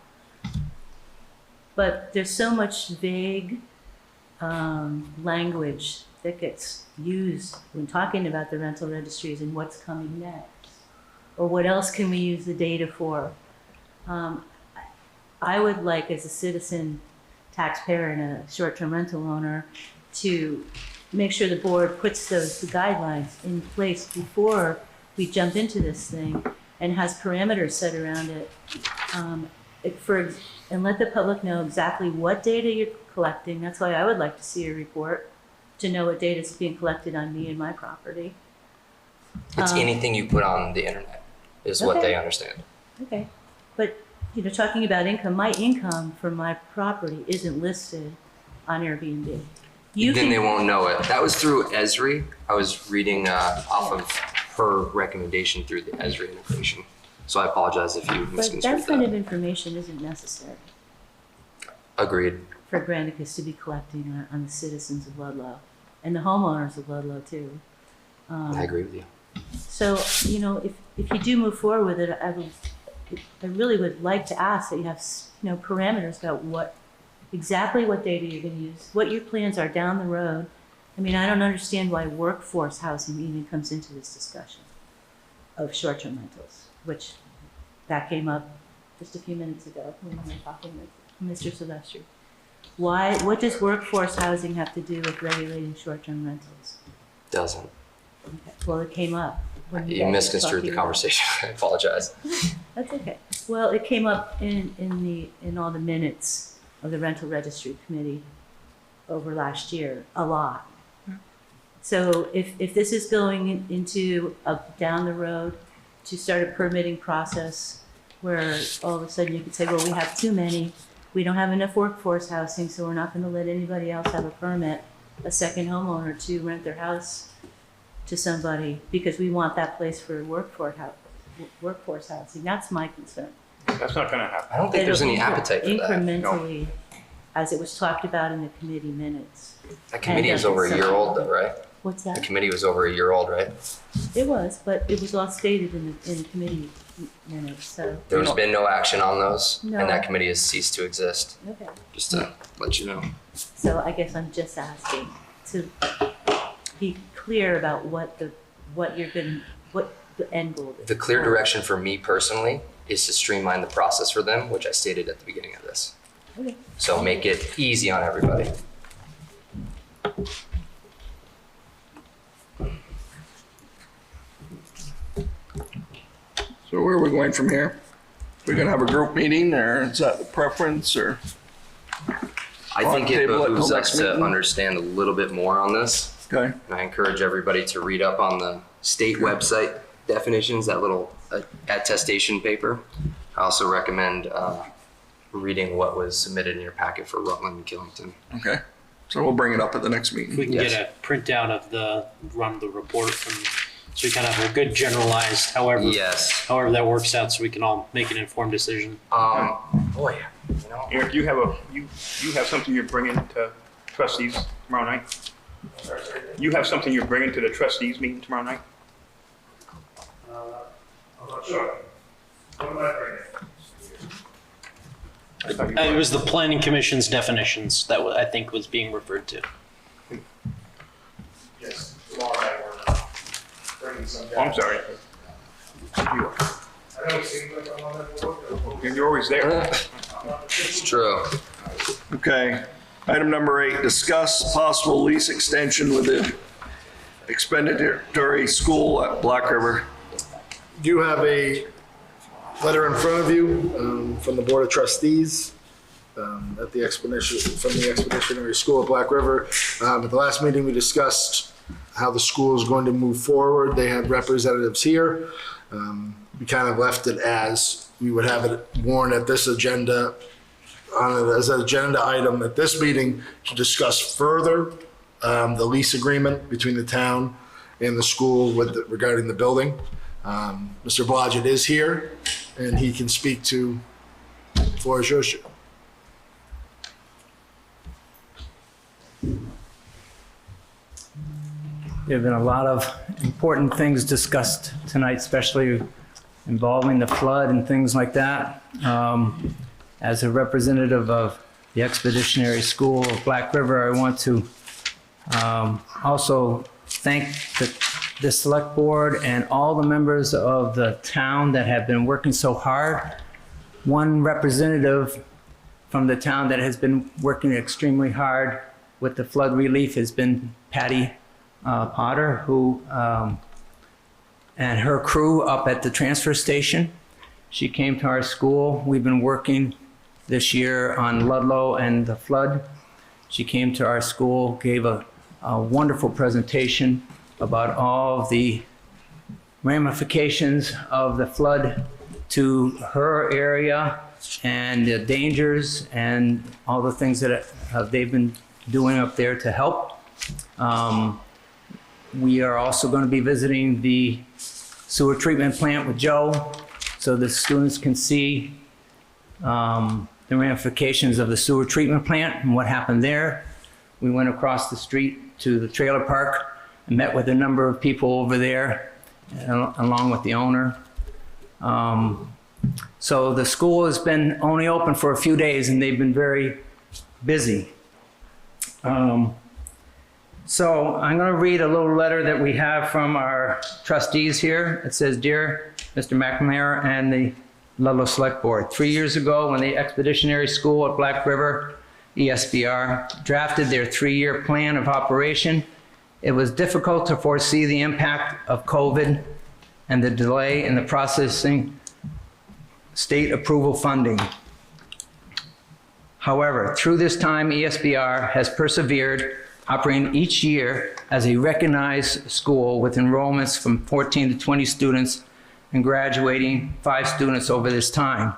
But there's so much vague language that gets used when talking about the rental registries and what's coming next, or what else can we use the data for. I would like, as a citizen, taxpayer, and a short-term rental owner, to make sure the board puts those guidelines in place before we jump into this thing and has parameters set around it. And let the public know exactly what data you're collecting. That's why I would like to see a report to know what data is being collected on me and my property. It's anything you put on the internet is what Okay. they understand. Okay, but talking about income, my income for my property isn't listed on Airbnb. Then they won't know it. That was through Esri. I was reading off of her recommendation through the Esri integration. So I apologize if you But misconstrued that kind that. of information isn't necessary Agreed. for Granicus to be collecting on the citizens of Ludlow and the homeowners of Ludlow too. I agree with you. So, if you do move forward with it, I really would like to ask that you have, parameters about exactly what data you're going to use, what your plans are down the road. I mean, I don't understand why workforce housing even comes into this discussion of short-term rentals, which that came up just a few minutes ago when we were talking with Mr. Sylvester. What does workforce housing have to do with regulating short-term rentals? Doesn't. Well, it came up. when You guys were misconstrued the talking about- conversation. I apologize. That's okay. Well, it came up in all the minutes of the rental registry committee over last year, a lot. So if this is going into down the road to start a permitting process where all of a sudden you could say, well, we have too many, we don't have enough workforce housing, so we're not gonna let anybody else have a permit, a second homeowner to rent their house to somebody because we want that place for workforce housing. That's my concern. That's not gonna happen. I don't think there's any appetite for that. Incrementally, as it was talked about in the committee minutes. That committee is over a year old though, right? What's The that? committee was over a year old, right? It was, but it was all stated in the committee minutes, so. There's been no action on those, No. and that committee has ceased to exist, Okay, just to let you know. so I guess I'm just asking to be clear about what the end goal is. The clear direction for me personally is to streamline the process for them, which I stated at the beginning of this. Okay. So make it easy on everybody. So where are we going from here? We're gonna have a group meeting, or is that the preference, or? I think it Table it till behooves next us to meeting. understand a little bit more on this. Okay. And I encourage everybody to read up on the state website definitions, that little attestation paper. I also recommend reading what was submitted in your packet for Rutland and Killington. Okay, so we'll bring it up at the next meeting. We can Yes. get a printout of the report and so we kind of have a good generalized, however that works out, so we can all make an informed decision. Boy, you know, Eric, you have something you're bringing to trustees tomorrow night? You have something you're bringing to the trustees meeting tomorrow night? I'm not sure. What am I bringing? It was the planning commission's definitions that I think was being referred to. Yes, tomorrow night we're bringing some down. Oh, I'm sorry. I know it seems like I'm on that board. You're always there. it's true. Okay, item number 8, discuss possible lease extension with the expenditory school at Black River. You have a letter in front of you from the Board of Trustees from the Expeditionary School at Black River. At the last meeting, we discussed how the school is going to move forward. They had representatives here. We kind of left it as we would have it warned at this agenda, as an agenda item at this meeting to discuss further the lease agreement between the town and the school regarding the building. Mr. Blodgett is here, and he can speak to, the floor is yours. There have been a lot of important things discussed tonight, especially involving the flood and things like that. As a representative of the Expeditionary School of Black River, I want to also thank the select board and all the members of the town that have been working so hard. One representative from the town that has been working extremely hard with the flood relief has been Patty Potter, who and her crew up at the transfer station. She came to our school. We've been working this year on Ludlow and the flood. She came to our school, gave a wonderful presentation about all of the ramifications of the flood to her area and the dangers and all the things that they've been doing up there to help. We are also going to be visiting the sewer treatment plant with Joe so the students can see the ramifications of the sewer treatment plant and what happened there. We went across the street to the trailer park and met with a number of people over there along with the owner. So the school has been only open for a few days and they've been very busy. So I'm going to read a little letter that we have from our trustees here. It says, "Dear Mr. McNamara and the Ludlow Selectboard, 3 years ago when the Expeditionary School at Black River, ESBR, drafted their 3-year plan of operation, It was difficult to foresee the impact of COVID and the delay in the processing state approval funding. However, through this time, ESBR has persevered, operating each year as a recognized school with enrollments from 14 to 20 students and graduating 5 students over this time.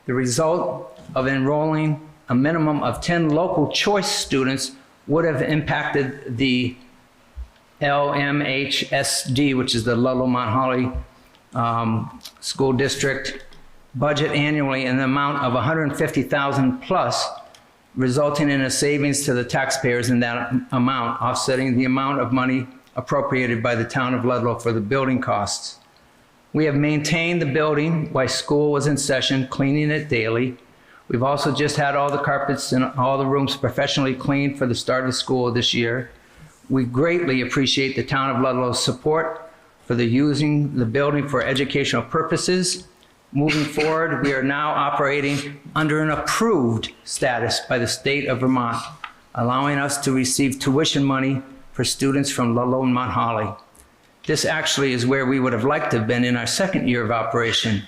The result of enrolling a minimum of 10 local choice students would have impacted the LMHSD, which is the Ludlow Mount Holly School District, budget annually in the amount of $150,000 plus, resulting in a savings to the taxpayers in that amount, offsetting the amount of money appropriated by the town of Ludlow for the building costs. We have maintained the building while school was in session, cleaning it daily. We've also just had all the carpets in all the rooms professionally cleaned for the start of school this year. We greatly appreciate the town of Ludlow's support for using the building for educational purposes. Moving forward, we are now operating under an approved status by the state of Vermont, allowing us to receive tuition money for students from Ludlow and Mount Holly. This actually is where we would have liked to have been in our second year of operation.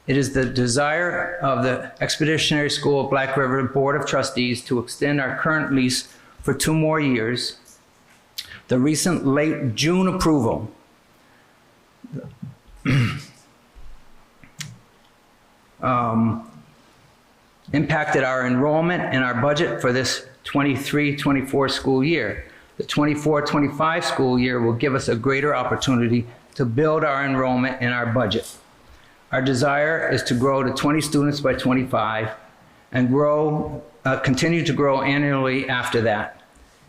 It is the desire of the Expeditionary School of Black River Board of Trustees to extend our current lease for 2 more years. The recent late June approval impacted our enrollment and our budget for this 23-24 school year. The 24-25 school year will give us a greater opportunity to build our enrollment and our budget. Our desire is to grow to 20 students by 25 and continue to grow annually after that.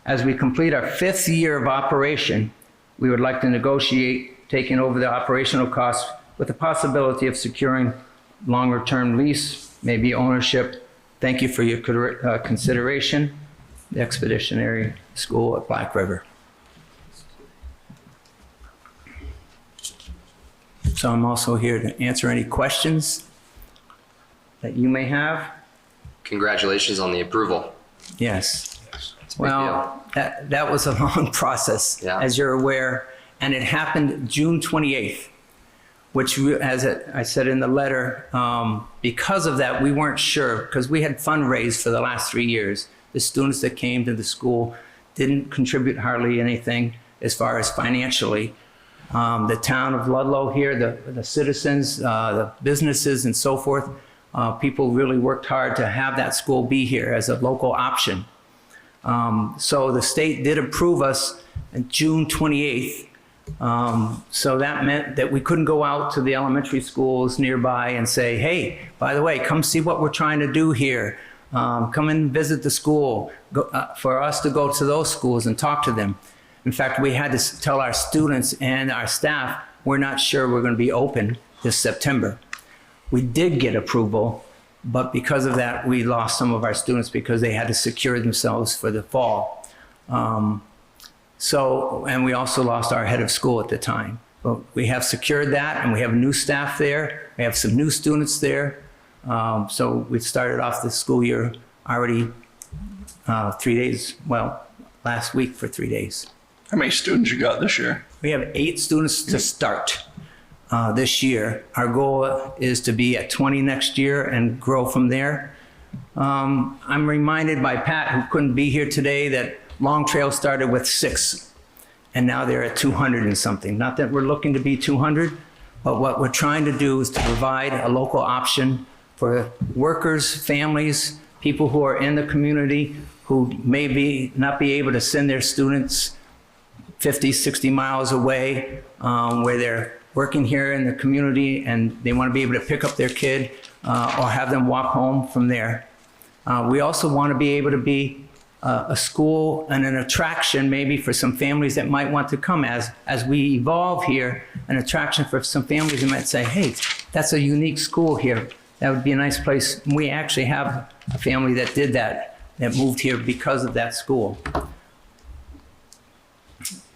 As we complete our 5th year of operation, we would like to negotiate taking over the operational costs with the possibility of securing longer-term lease, maybe ownership. Thank you for your consideration. The Expeditionary School at Black River. So I'm also here to answer any questions that you may have. Congratulations on the approval. Yes. It's a big Well, that was a long process, Yeah. as you're aware, and it happened June 28th, which, as I said in the letter, because of that, we weren't sure, because we had fundraised for the last 3 years. The students that came to the school didn't contribute hardly anything as far as financially. The town of Ludlow here, the citizens, the businesses and so forth, people really worked hard to have that school be here as a local option. So the state did approve us on June 28th. So that meant that we couldn't go out to the elementary schools nearby and say, hey, by the way, come see what we're trying to do here. Come and visit the school. For us to go to those schools and talk to them. In fact, we had to tell our students and our staff, we're not sure we're going to be open this September. We did get approval, but because of that, we lost some of our students because they had to secure themselves for the fall. And we also lost our head of school at the time. But we have secured that, and we have new staff there. We have some new students there. So we started off the school year already 3 days, well, last week for 3 days. How many students you got this year? We have 8 students to start this year. Our goal is to be at 20 next year and grow from there. I'm reminded by Pat, who couldn't be here today, that Long Trail started with 6, and now they're at 200 and something. Not that we're looking to be 200, but what we're trying to do is to provide a local option for workers, families, people who are in the community who may not be able to send their students 50, 60 miles away, where they're working here in the community and they want to be able to pick up their kid or have them walk home from there. We also want to be able to be a school and an attraction maybe for some families that might want to come as we evolve here, an attraction for some families who might say, hey, that's a unique school here. That would be a nice place. We actually have a family that did that moved here because of that school.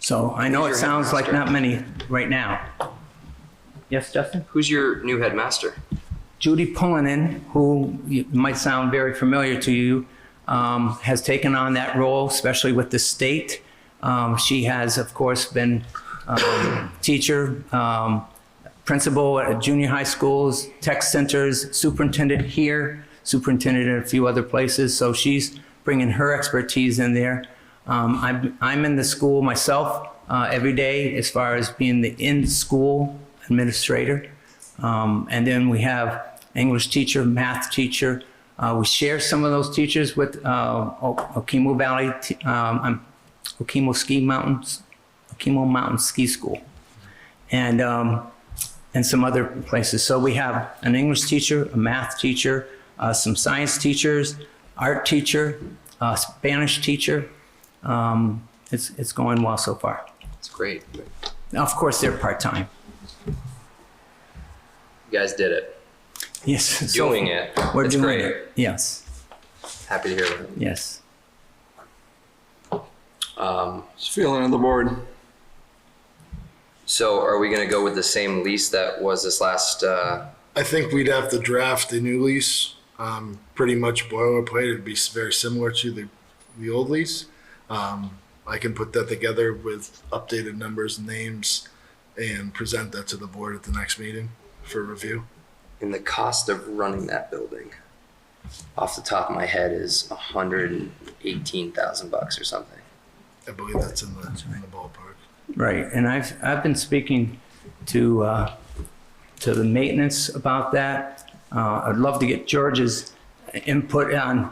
So I know it sounds like not many right now. Yes, Justin? Who's your new headmaster? Judy Pullinen, who might sound very familiar to you, has taken on that role, especially with the state. She has, of course, been teacher, principal at junior high schools, tech centers, superintendent here, superintendent in a few other places. So she's bringing her expertise in there. I'm in the school myself every day as far as being the in-school administrator. And then we have English teacher, math teacher. We share some of those teachers with Okemo Valley, Okemo Mountain Ski School, and some other places. So we have an English teacher, a math teacher, some science teachers, art teacher, Spanish teacher. It's going well so far. It's great. Now, of course, they're part-time. You guys did it. Yes. Doing it. We're It's doing great. it. Yes. Happy to hear that. Yes. Just feeling on the board. So are we going to go with the same lease that was this last? I think we'd have to draft a new lease, pretty much boilerplate. It'd be very similar to the old lease. I can put that together with updated numbers and names and present that to the board at the next meeting for review. And the cost of running that building, off the top of my head, is $118,000 or something. I believe that's in the ballpark. Right, and I've been speaking to the maintenance about that. I'd love to get George's input on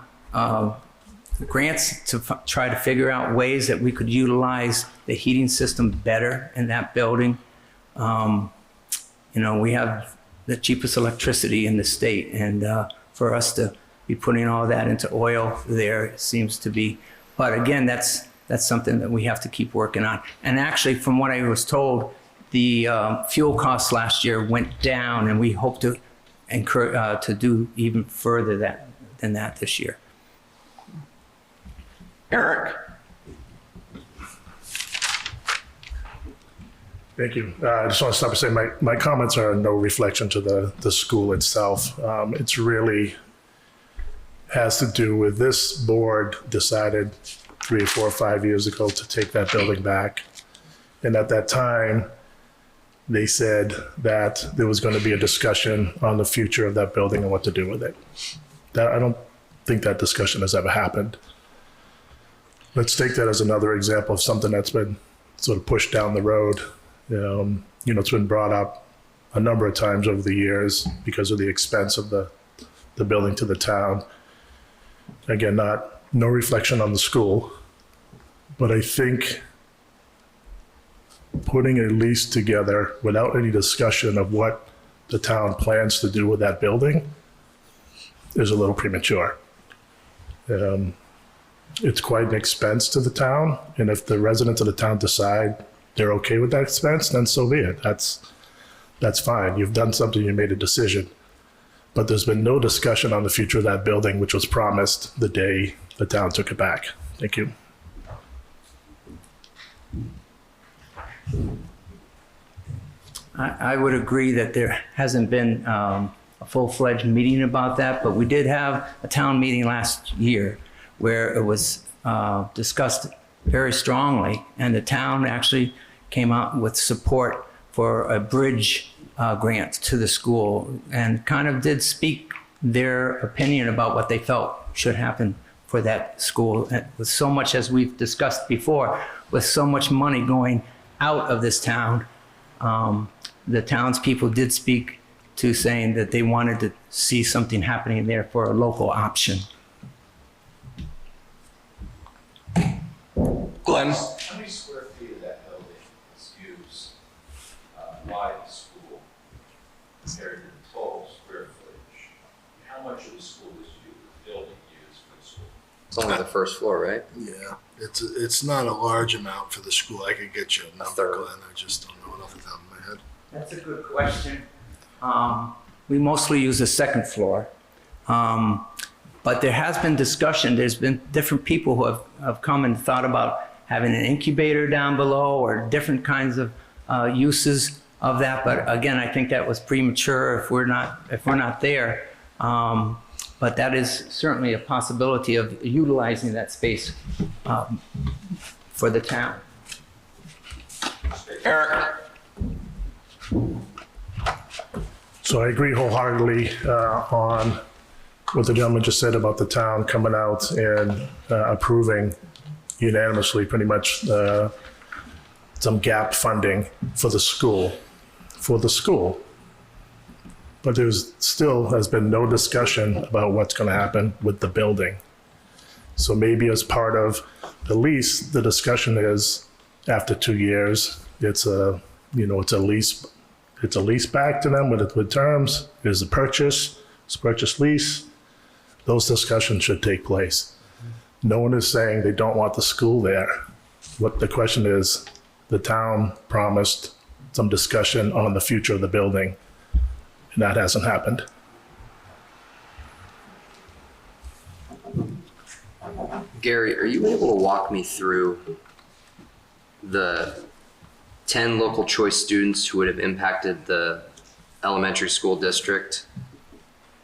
grants to try to figure out ways that we could utilize the heating system better in that building. We have the cheapest electricity in the state, and for us to be putting all that into oil there seems to be, but again, that's something that we have to keep working on. And actually, from what I was told, the fuel costs last year went down, and we hope to to do even further than that this year. Eric. Thank you. I just want to stop and say my comments are no reflection to the school itself. It's really has to do with this board decided 3 or 4 or 5 years ago to take that building back. And at that time, they said that there was going to be a discussion on the future of that building and what to do with it. I don't think that discussion has ever happened. Let's take that as another example of something that's been sort of pushed down the road. It's been brought up a number of times over the years because of the expense of the building to the town. Again, no reflection on the school, but I think putting a lease together without any discussion of what the town plans to do with that building is a little premature. It's quite an expense to the town, and if the residents of the town decide they're okay with that expense, then so be it. That's fine. You've done something, you made a decision. But there's been no discussion on the future of that building, which was promised the day the town took it back. Thank you. I would agree that there hasn't been a full-fledged meeting about that, but we did have a town meeting last year where it was discussed very strongly, and the town actually came out with support for a bridge grant to the school and kind of did speak their opinion about what they felt should happen for that school. And with so much, as we've discussed before, with so much money going out of this town, the townspeople did speak to saying that they wanted to see something happening there for a local option. Glenn. How many square feet of that building is used by the school compared to the total square footage? How much of the school is used, the building used for the school? It's only the first floor, right? Yeah, it's not a large amount for the school. I could get you a number, Glenn. I just don't know it off the top of my head. That's a good question. We mostly use the second floor. But there has been discussion. There's been different people who have come and thought about having an incubator down below or different kinds of uses of that. But again, I think that was premature if we're not there. But that is certainly a possibility of utilizing that space for the town. Eric? So I agree wholeheartedly on what the gentleman just said about the town coming out and approving unanimously pretty much some gap funding for the school. But there's still has been no discussion about what's going to happen with the building. So maybe as part of the lease, the discussion is after 2 years, it's a lease. It's a lease back to them with terms. It's a purchase lease. Those discussions should take place. No one is saying they don't want the school there. What the question is, the town promised some discussion on the future of the building, and that hasn't happened. Gary, are you able to walk me through the 10 local choice students who would have impacted the elementary school district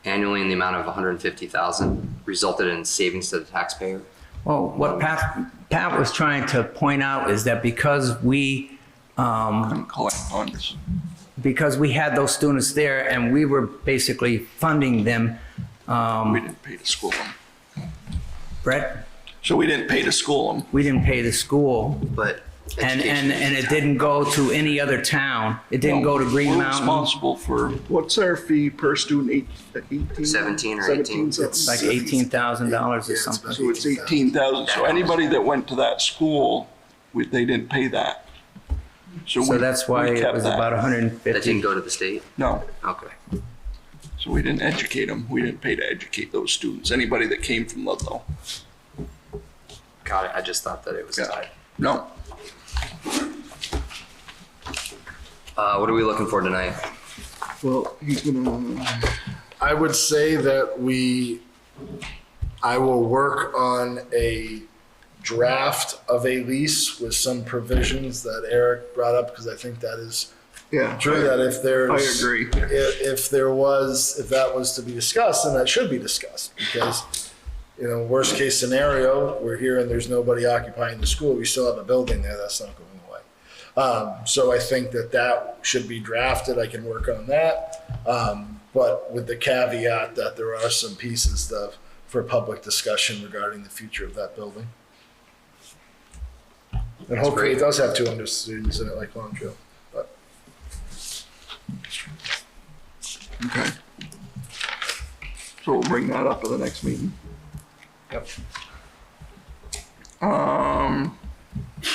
annually in the amount of $150,000 resulted in savings to the taxpayer? Well, what Pat was trying to point out is that because we collect funds. Because we had those students there and we were basically funding them. We didn't pay to school them. Brett? So we didn't pay to school them. We didn't pay the school. But and it didn't go to any other town. It didn't go to Green We're Mountain. responsible for, what's our fee per student, 18? 17 or 18. It's like $18,000 or something. So it's 18,000. So anybody that went to that school, they didn't pay that. So that's why it was about 150. That didn't go to the state? No. Okay. So we didn't educate them. We didn't pay to educate those students, anybody that came from Ludlow. Got it. I just thought that it was tied. No. What are we looking for tonight? Well, he's gonna. I would say that I will work on a draft of a lease with some provisions that Eric brought up, because I think that is true, that if there's. I agree. If that was to be discussed, then that should be discussed, because, worst case scenario, we're here and there's nobody occupying the school, we still have a building there, that's not going away. So I think that should be drafted. I can work on that. But with the caveat that there are some pieces for public discussion regarding the future of that building. And hopefully it does have 200 students in it like Long Trail. But. Okay. So we'll bring that up at the next meeting. Yep.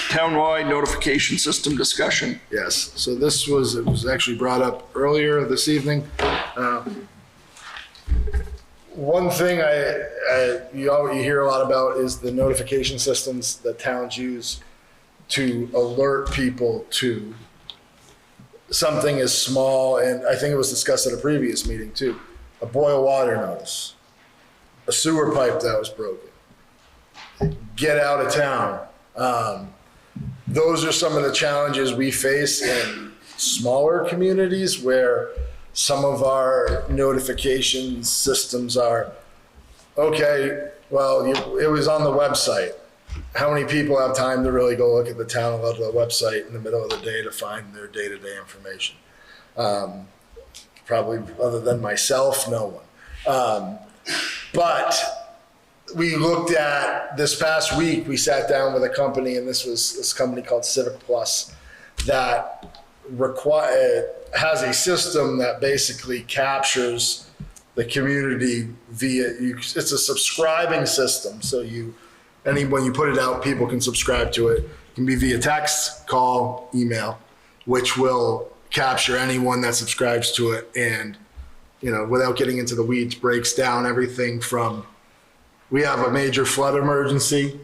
Townwide notification system discussion. Yes, so it was actually brought up earlier this evening. One thing you hear a lot about is the notification systems that towns use to alert people to something as small, and I think it was discussed at a previous meeting too, a boil water notice, a sewer pipe that was broken, get out of town. Those are some of the challenges we face in smaller communities where some of our notification systems are, okay, well, it was on the website. How many people have time to really go look at the town of Ludlow website in the middle of the day to find their day-to-day information? Probably other than myself, no one. But we looked at this past week, we sat down with a company, and this was this company called Civic Plus that has a system that basically captures the community it's a subscribing system. So when you put it out, people can subscribe to it. It can be via text, call, email, which will capture anyone that subscribes to it. And, without getting into the weeds, breaks down everything from, we have a major flood emergency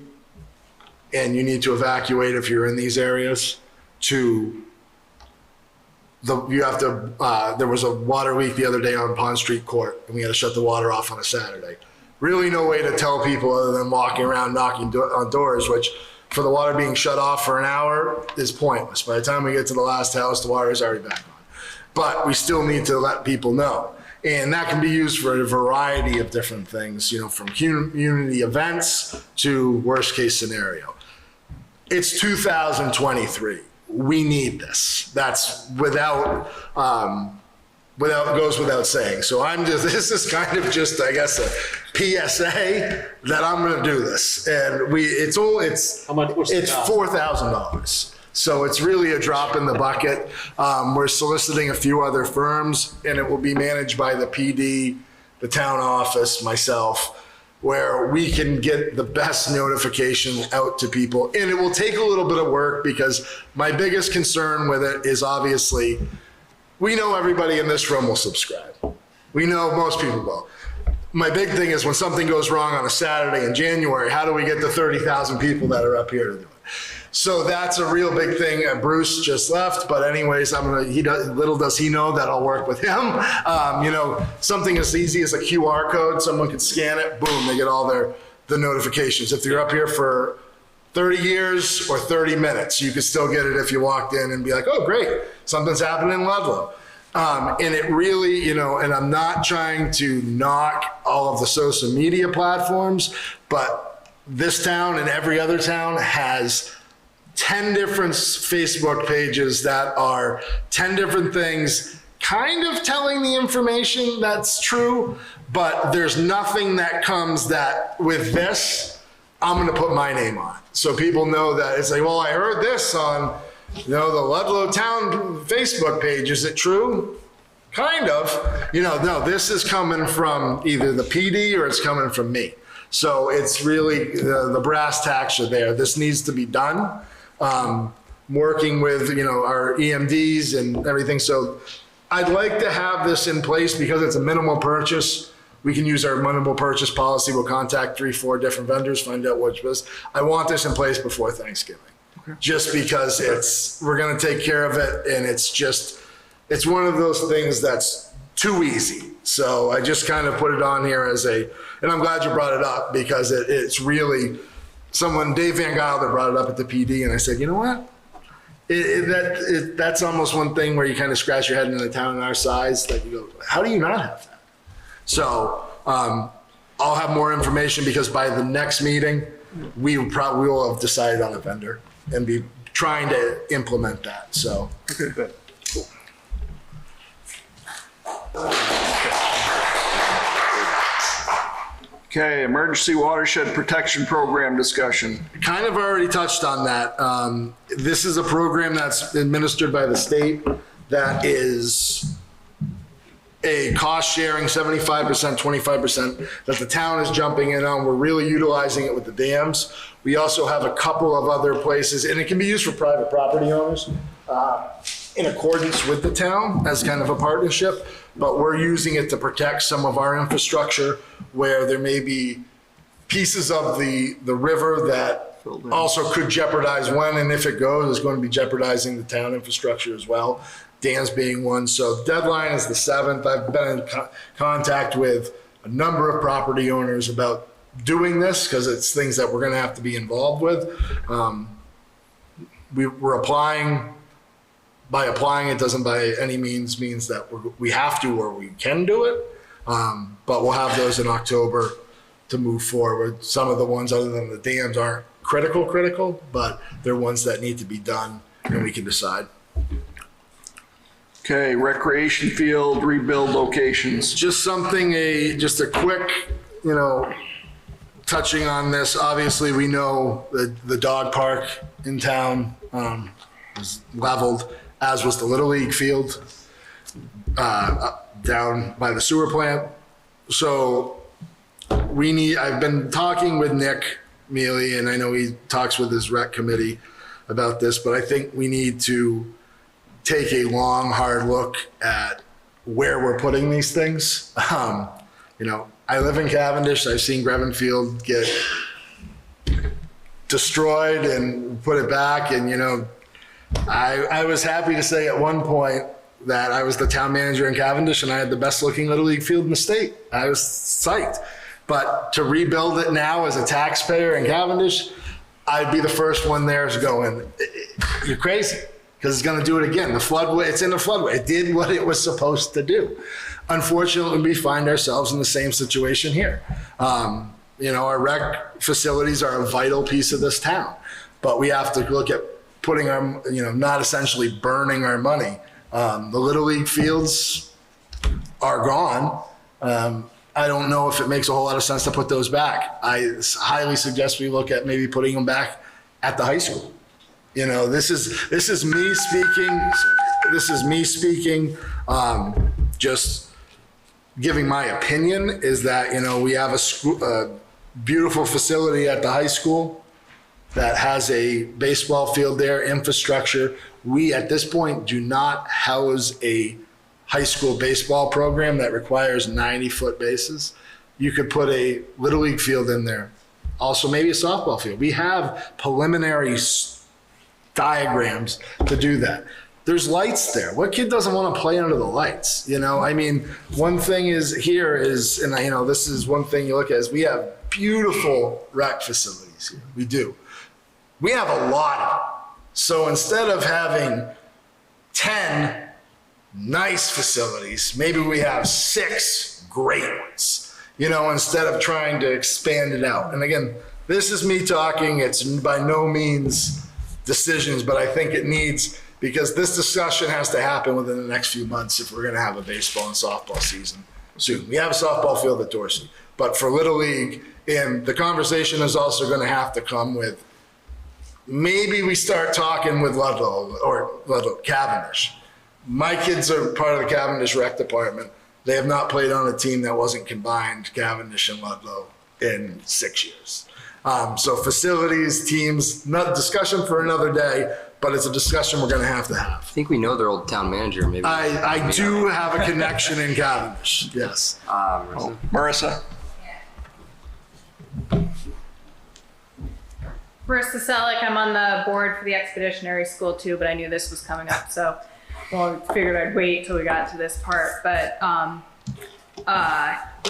and you need to evacuate if you're in these areas, to there was a water leak the other day on Pond Street Court and we had to shut the water off on a Saturday. Really no way to tell people other than walking around knocking on doors, which for the water being shut off for an hour is pointless. By the time we get to the last house, the water is already back on. But we still need to let people know. And that can be used for a variety of different things, from community events to worst case scenario. it's 2023. We need this. That's goes without saying. So this is kind of just, I guess, a PSA that I'm going to do this. And it's How much? What's the it's cost? $4,000. So it's really a drop in the bucket. We're soliciting a few other firms, and it will be managed by the PD, the town office, myself, where we can get the best notification out to people. And it will take a little bit of work, because my biggest concern with it is, obviously, we know everybody in this room will subscribe. We know most people will. My big thing is, when something goes wrong on a Saturday in January, how do we get the 30,000 people that are up here to do it? So that's a real big thing. Bruce just left, but anyways, little does he know that I'll work with him. Something as easy as a QR code, someone can scan it, boom, they get all the notifications. If you're up here for 30 years or 30 minutes, you could still get it if you walked in and be like, oh, great, something's happening in Ludlow. And it really, and I'm not trying to knock all of the social media platforms, but this town and every other town has 10 different Facebook pages that are 10 different things, kind of telling the information that's true, but there's nothing that comes that with this, I'm going to put my name on it. So people know that it's like, well, I heard this on, the Ludlow Town Facebook page. Is it true? Kind of. No, this is coming from either the PD or it's coming from me. So it's really the brass tacks are there. This needs to be done. Working with, our EMDs and everything. So I'd like to have this in place because it's a minimal purchase. We can use our minimal purchase policy. We'll contact 3-4 different vendors, find out which was. I want this in place before Thanksgiving. Okay. Just because we're going to take care of it. And it's one of those things that's too easy. So I just kind of put it on here and I'm glad you brought it up, because it's really Dave Van Gilder brought it up at the PD, and I said, you know what? That's almost one thing where you kind of scratch your head in a town our size, that you go, how do you not have that? So I'll have more information, because by the next meeting, we will have decided on a vendor and be trying to implement that. So. Okay, good. Cool. Okay, Emergency Watershed Protection Program discussion. Kind of already touched on that. This is a program that's administered by the state that is a cost sharing, 75%, 25%, that the town is jumping in on. We're really utilizing it with the dams. We also have a couple of other places, and it can be used for private property owners in accordance with the town as kind of a partnership, but we're using it to protect some of our infrastructure where there may be pieces of the river that also could jeopardize when and if it goes, is going to be jeopardizing the town infrastructure as well. Dams being one. So the deadline is the 7th. I've been in contact with a number of property owners about doing this, because it's things that we're going to have to be involved with. We're applying. By applying, it doesn't by any means that we have to or we can do it. But we'll have those in October to move forward. Some of the ones other than the dams aren't critical, but they're ones that need to be done, and we can decide. Okay, recreation field rebuild locations. Just a quick, touching on this. Obviously, we know the dog park in town was leveled, as was the Little League field down by the sewer plant. So I've been talking with Nick Mealy, and I know he talks with his rec committee about this, but I think we need to take a long, hard look at where we're putting these things. I live in Cavendish. I've seen Grevin Field get destroyed and put it back. And, I was happy to say at one point that I was the town manager in Cavendish and I had the best looking Little League field in the state. I was psyched. But to rebuild it now as a taxpayer in Cavendish, I'd be the first one there to go in. You're crazy, because it's going to do it again. The floodway, it's in the floodway. It did what it was supposed to do. Unfortunately, we find ourselves in the same situation here. Our rec facilities are a vital piece of this town. but we have to look at putting our, not essentially burning our money. The Little League fields are gone. I don't know if it makes a whole lot of sense to put those back. I highly suggest we look at maybe putting them back at the high school. This is me speaking. This is me speaking. Just giving my opinion is that, we have a beautiful facility at the high school that has a baseball field there, infrastructure. We, at this point, do not house a high school baseball program that requires 90-foot bases. You could put a Little League field in there. Also, maybe a softball field. We have preliminary diagrams to do that. There's lights there. What kid doesn't want to play under the lights? One thing is, and this is one thing you look at, is we have beautiful rec facilities here. We do. We have a lot of them. So instead of having 10 nice facilities, maybe we have 6 great ones, instead of trying to expand it out. And again, this is me talking. It's by no means decisions, but I think it needs, because this discussion has to happen within the next few months if we're going to have a baseball and softball season soon. We have a softball field at Dorsey, but for Little League, and the conversation is also going to have to come with, maybe we start talking with Ludlow, Cavendish. My kids are part of the Cavendish rec department. They have not played on a team that wasn't combined, Cavendish and Ludlow, in 6 years. So facilities, teams, not discussion for another day, but it's a discussion we're going to have. I think we know their old town manager, maybe. I do have a connection in Cavendish, yes. Marissa? Marissa Selleck, I'm on the board for the Expeditionary School too, but I knew this was coming up, so figured I'd wait till we got to this part. But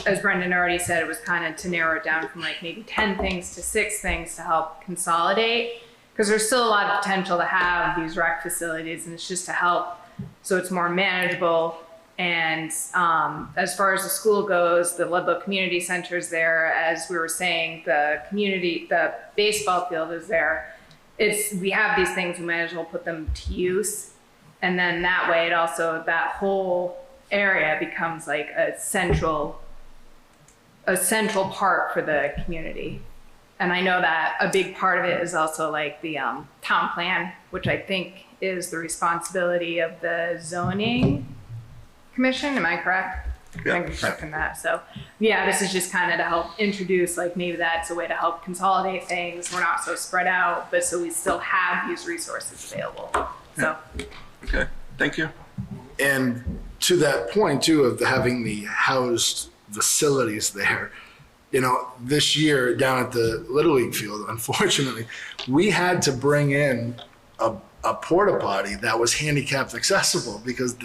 as Brendan already said, it was kind of to narrow it down from like maybe 10 things to 6 things to help consolidate, because there's still a lot of potential to have these rec facilities, and it's just to help so it's more manageable. And as far as the school goes, the Ludlow Community Center is there. As we were saying, the baseball field is there. We have these things, we might as well put them to use. And then that way that whole area becomes like a central part for the community. And I know that a big part of it is also like the town plan, which I think is the responsibility of the zoning commission. Am I correct? Yeah. I'm checking that. So yeah, this is just kind of to help introduce, like maybe that's a way to help consolidate things. We're not so spread out, but so we still have these resources available. So. Okay, thank you. And to that point too, of having the housed facilities there, this year down at the Little League field, unfortunately, we had to bring in a porta potty that was handicap accessible, because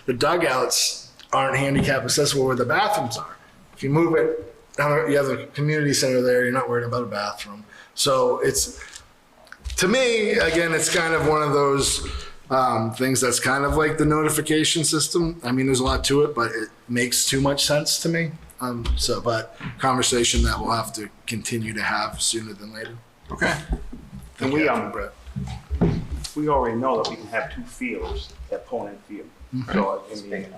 the dugouts aren't handicap accessible where the bathrooms are. If you move it down, you have a community center there, you're not worried about a bathroom. So to me, again, it's kind of one of those things that's kind of like the notification system. I mean, there's a lot to it, but it makes too much sense to me. But conversation that we'll have to continue to have sooner than later. Okay. And Brett. we already know that we can have 2 fields at Poland Field. Mhm. So, I mean,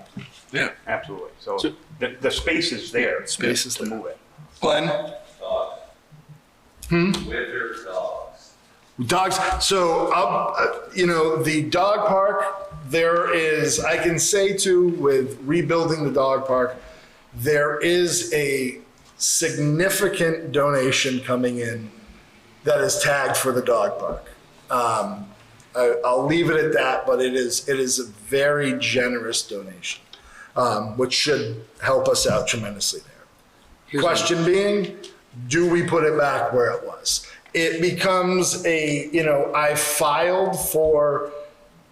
Yeah. absolutely. So the space is there. Space is to there. move it. Glenn? With your dogs. Dogs. So, the dog park, I can say too, with rebuilding the dog park, there is a significant donation coming in that is tagged for the dog park. I'll leave it at that, but it is a very generous donation, which should help us out tremendously there. Question being, do we put it back where it was? It becomes I filed for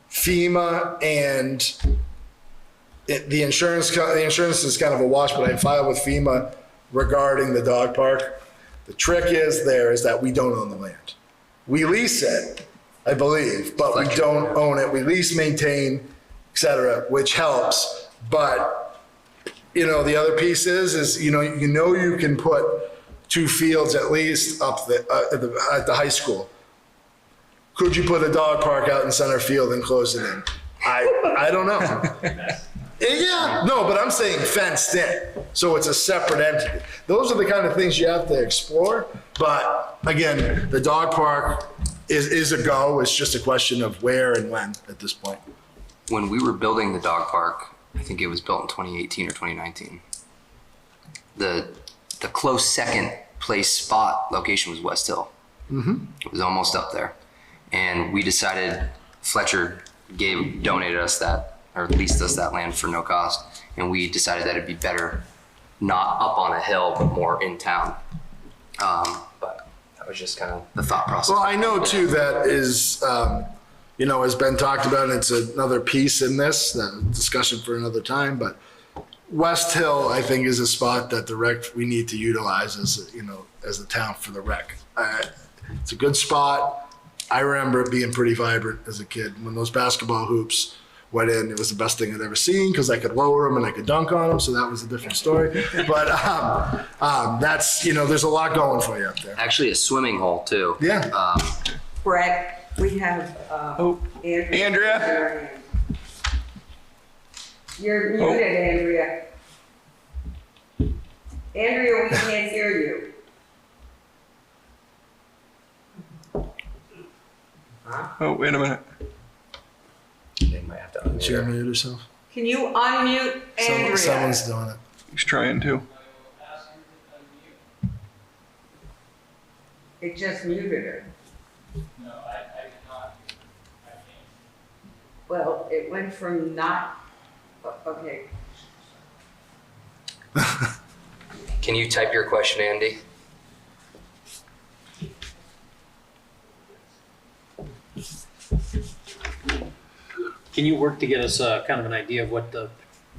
FEMA, and the insurance is kind of a wash, but I filed with FEMA regarding the dog park. The trick is that we don't own the land. We lease it, I believe, but we don't own it. We lease, maintain, et cetera, which helps. But, the other piece is you can put 2 fields at least up at the high school. Could you put a dog park out in center field and close it in? I don't know. Yeah, no, but I'm saying fenced in, so it's a separate entity. Those are the kind of things you have to explore, but again, the dog park is a go. It's just a question of where and when at this point. When we were building the dog park, I think it was built in 2018 or 2019. The close second place spot location was West Hill. Mm-hmm. It was almost up there. And we decided, Fletcher donated us that, or leased us that land for no cost. And we decided that it'd be better not up on a hill, but more in town. But that was just kind of the thought process. Well, I know too that is, has been talked about, and it's another piece in this, discussion for another time, but West Hill, I think, is a spot that the rec, we need to utilize as a town for the rec. It's a good spot. I remember it being pretty vibrant as a kid. When those basketball hoops went in, it was the best thing I'd ever seen because I could lower them and I could dunk on them, so that was a different story. But that's, there's a lot going for you up there. Actually, a swimming hole, too. Yeah. Brett, we have Andrea. You're muted, Andrea. Andrea, we can't hear you. Oh, wait a minute. They might have to unmute She her. unmute herself. Can you unmute Andrea? Someone's doing it. He's trying to. It just muted her. No, I cannot. I can't. Well, it went from not, okay. Can you type your question, Andy? Can you work to get us kind of an idea of what the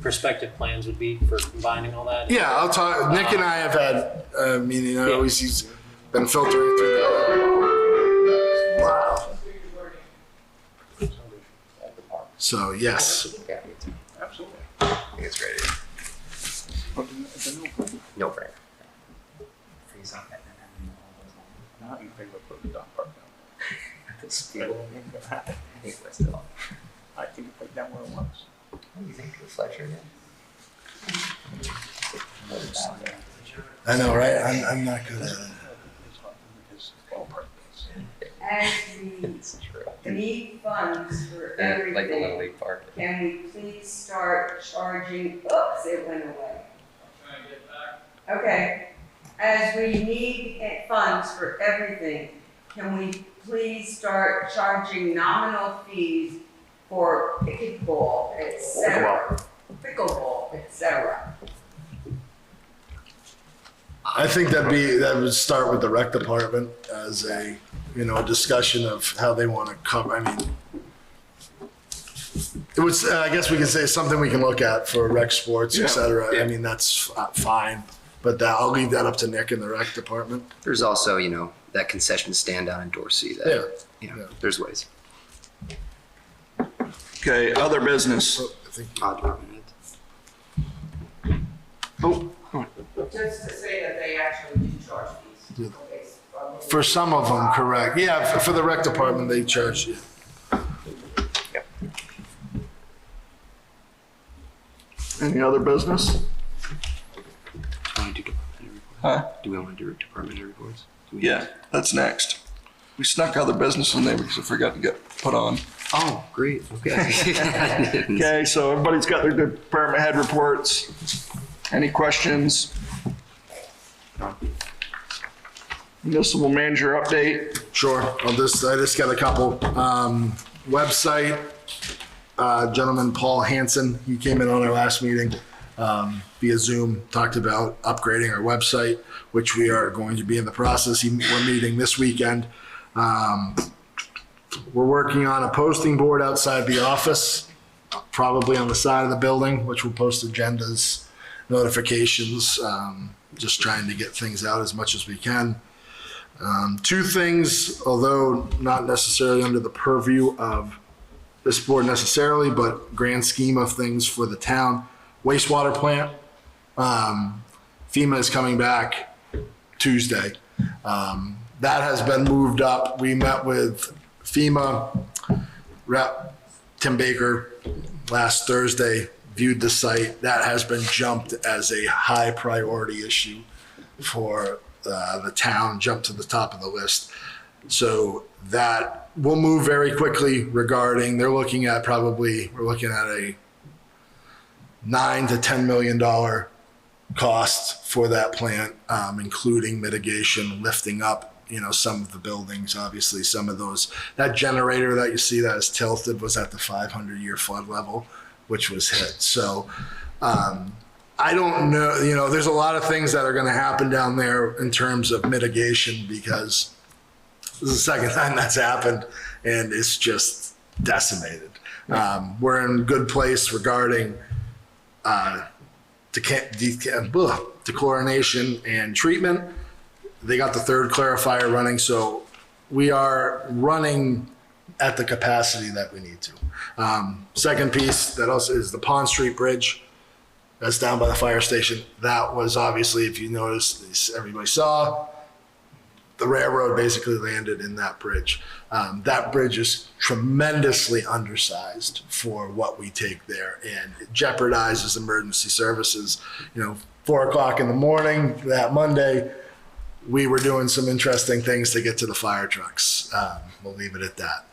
prospective plans would be for combining all that? Yeah, I'll talk. Nick and I have had a meeting. I always he's been filtering through that. Wow. So yes. Yeah, me too. Absolutely. I think it's great. No brainer. Freeze up. Not in favor of putting the dog park down. This people, I think West Hill. I think it put down where it was. What do you think of Fletcher again? I know, right? I'm not good at it. His ballpark is. As we need funds for everything. Like the Little League Park. Can we please start charging, oops, it went away. Okay, as we need funds for everything, can we please start charging nominal fees for pickleball, et cetera? Pickleball, et cetera. I think that would start with the rec department as a discussion of how they want to cover. I mean, it was. I guess we can say something we can look at for rec sports, et cetera. Yeah. I mean, that's fine, but I'll leave that up to Nick and the rec department. There's also, that concession stand down in Dorsey. That, there's ways. Okay, other business. Odd department heads. Oh, Just to say that they actually do charge fees. Okay, For some of them, correct. Yeah, for the rec department, they charge you. any other business? Huh? Do we want to do department head reports? Yeah, that's next. We snuck other business in there because I forgot to get put on. Oh, great. Okay. Okay, so everybody's got their department head reports. Any questions? Municipal manager update. Sure. I just got a couple. Website. Gentleman Paul Hansen, he came in on our last meeting via Zoom, talked about upgrading our website, which we are going to be in the process. We're meeting this weekend. We're working on a posting board outside the office, probably on the side of the building, which will post agendas, notifications, just trying to get things out as much as we can. Two things, although not necessarily under the purview of this board necessarily, but grand scheme of things for the town. Wastewater plant. FEMA is coming back Tuesday. That has been moved up. We met with FEMA rep Tim Baker last Thursday viewed the site. That has been jumped as a high priority issue for the town, jumped to the top of the list. So that will move very quickly regarding, we're looking at a $9 to $10 million cost for that plant, including mitigation, lifting up, some of the buildings, obviously some of those, that generator that you see that is tilted was at the 500-year flood level, which was hit. So I don't know, there's a lot of things that are going to happen down there in terms of mitigation, because this is the second time that's happened and it's just decimated. We're in a good place regarding dechlorination and treatment. They got the third clarifier running, so we are running at the capacity that we need to. Second piece that also is the Pond Street Bridge. That's down by the fire station. That was obviously, if you notice, everybody saw, the railroad basically landed in that bridge. That bridge is tremendously undersized for what we take there, and it jeopardizes emergency services. 4:00 in the morning that Monday, we were doing some interesting things to get to the fire trucks. We'll leave it at that.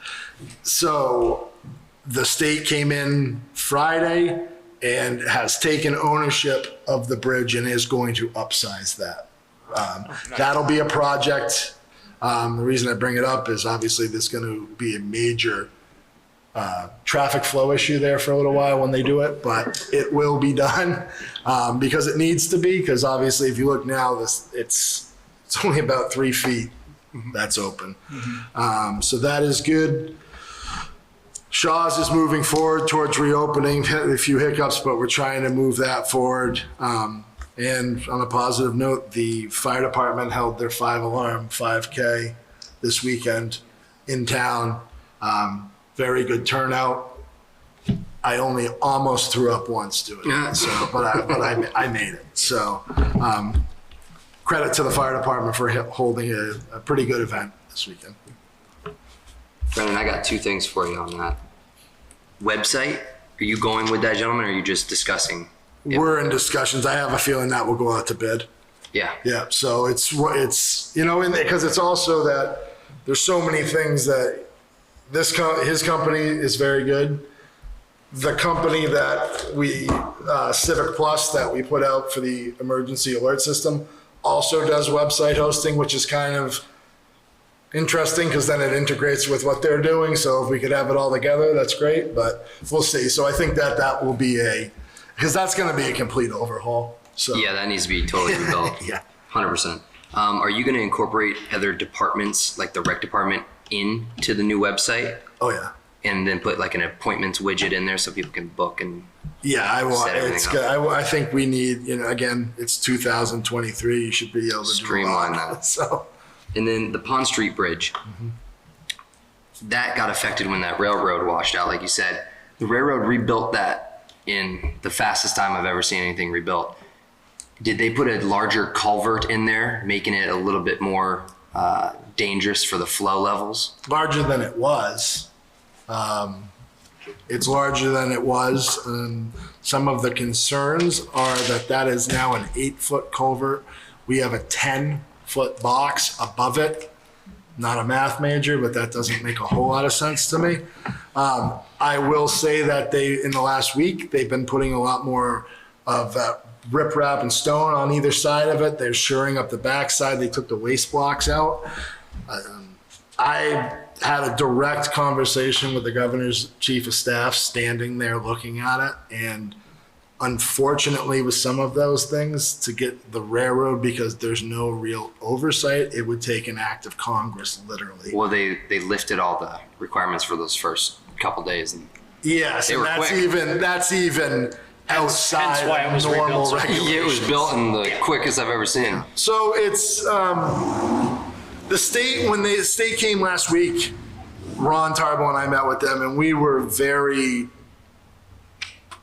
So the state came in Friday and has taken ownership of the bridge and is going to upsize that. That'll be a project. The reason I bring it up is obviously there's going to be a major traffic flow issue there for a little while when they do it, but it will be done because it needs to be, because obviously if you look now, it's only about 3 feet that's open. So that is good. Shaw's is moving forward towards reopening, had a few hiccups, but we're trying to move that forward. And on a positive note, the fire department held their 5-alarm 5K this weekend in town. Very good turnout. I only almost threw up once doing it, but I made it. So credit to the fire department for holding a pretty good event this weekend. Brendan, I got 2 things for you on that. Website, are you going with that gentleman, or are you just discussing? We're in discussions. I have a feeling that will go out to bid. Yeah. Yeah. So it's because it's also that there's so many things that his company is very good. The company that we, Civic Plus, that we put out for the emergency alert system also does website hosting, which is kind of interesting because then it integrates with what they're doing. So if we could have it all together, that's great, but we'll see. So I think that will be because that's going to be a complete overhaul. So yeah, that needs to be totally rebuilt. Yeah. 100%. Are you going to incorporate other departments, like the rec department, into the new website? Oh yeah. And then put like an appointments widget in there so people can book and I will. set everything It's up. good. I think we need, again, it's 2023. You should be able to Streamline do a lot. that. So. And then the Pond Street Bridge, that got affected when that railroad washed out, like you said. The railroad rebuilt that in the fastest time I've ever seen anything rebuilt. Did they put a larger culvert in there, making it a little bit more dangerous for the flow levels? Larger than it was. It's larger than it was. Some of the concerns are that is now an 8-foot culvert. We have a 10-foot box above it. Not a math major, but that doesn't make a whole lot of sense to me. I will say that in the last week, they've been putting a lot more of that riprap and stone on either side of it. They're shoring up the backside. They took the waste blocks out. I had a direct conversation with the governor's chief of staff standing there looking at it. And unfortunately, with some of those things, to get the railroad, because there's no real oversight, it would take an act of Congress, literally. Well, they lifted all the requirements for those first couple days. And yes, they and were that's even outside Hence why it was of normal rebuilt. regulations. Yeah, it was built in the quickest I've ever seen. So it's the state, when the state came last week, Ron Tarbo and I met with them, and we were very,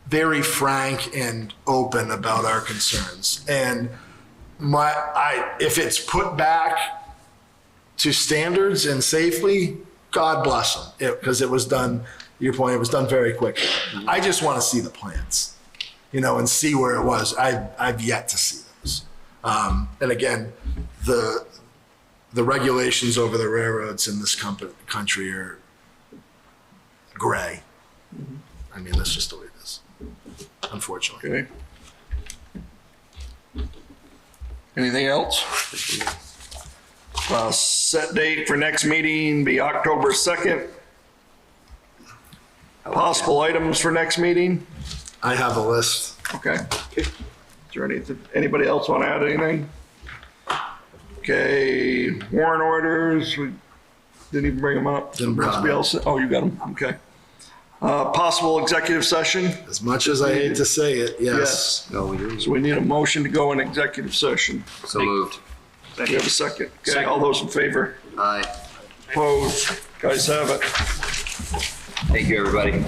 very frank and open about our concerns. And if it's put back to standards and safely, God bless them, because it was done, your point, it was done very quickly. I just want to see the plans, and see where it was. I've yet to see those. And again, the regulations over the railroads in this country are gray. I mean, that's just the way it is, unfortunately. Okay. Anything else? Set date for next meeting be October 2nd. Possible items for next meeting? I have a list. Okay. Is there anybody else want to add anything? Okay, warrant orders, we didn't even bring them up. Didn't bring them Somebody up. else? Oh, you got them, okay. Possible executive session? As much as I hate to say it, yes. No, we didn't. So we need a motion to go in executive session. So moved. Do you have a second? Okay, all those in favor? Aye. Opposed? Guys have it. Thank you, everybody.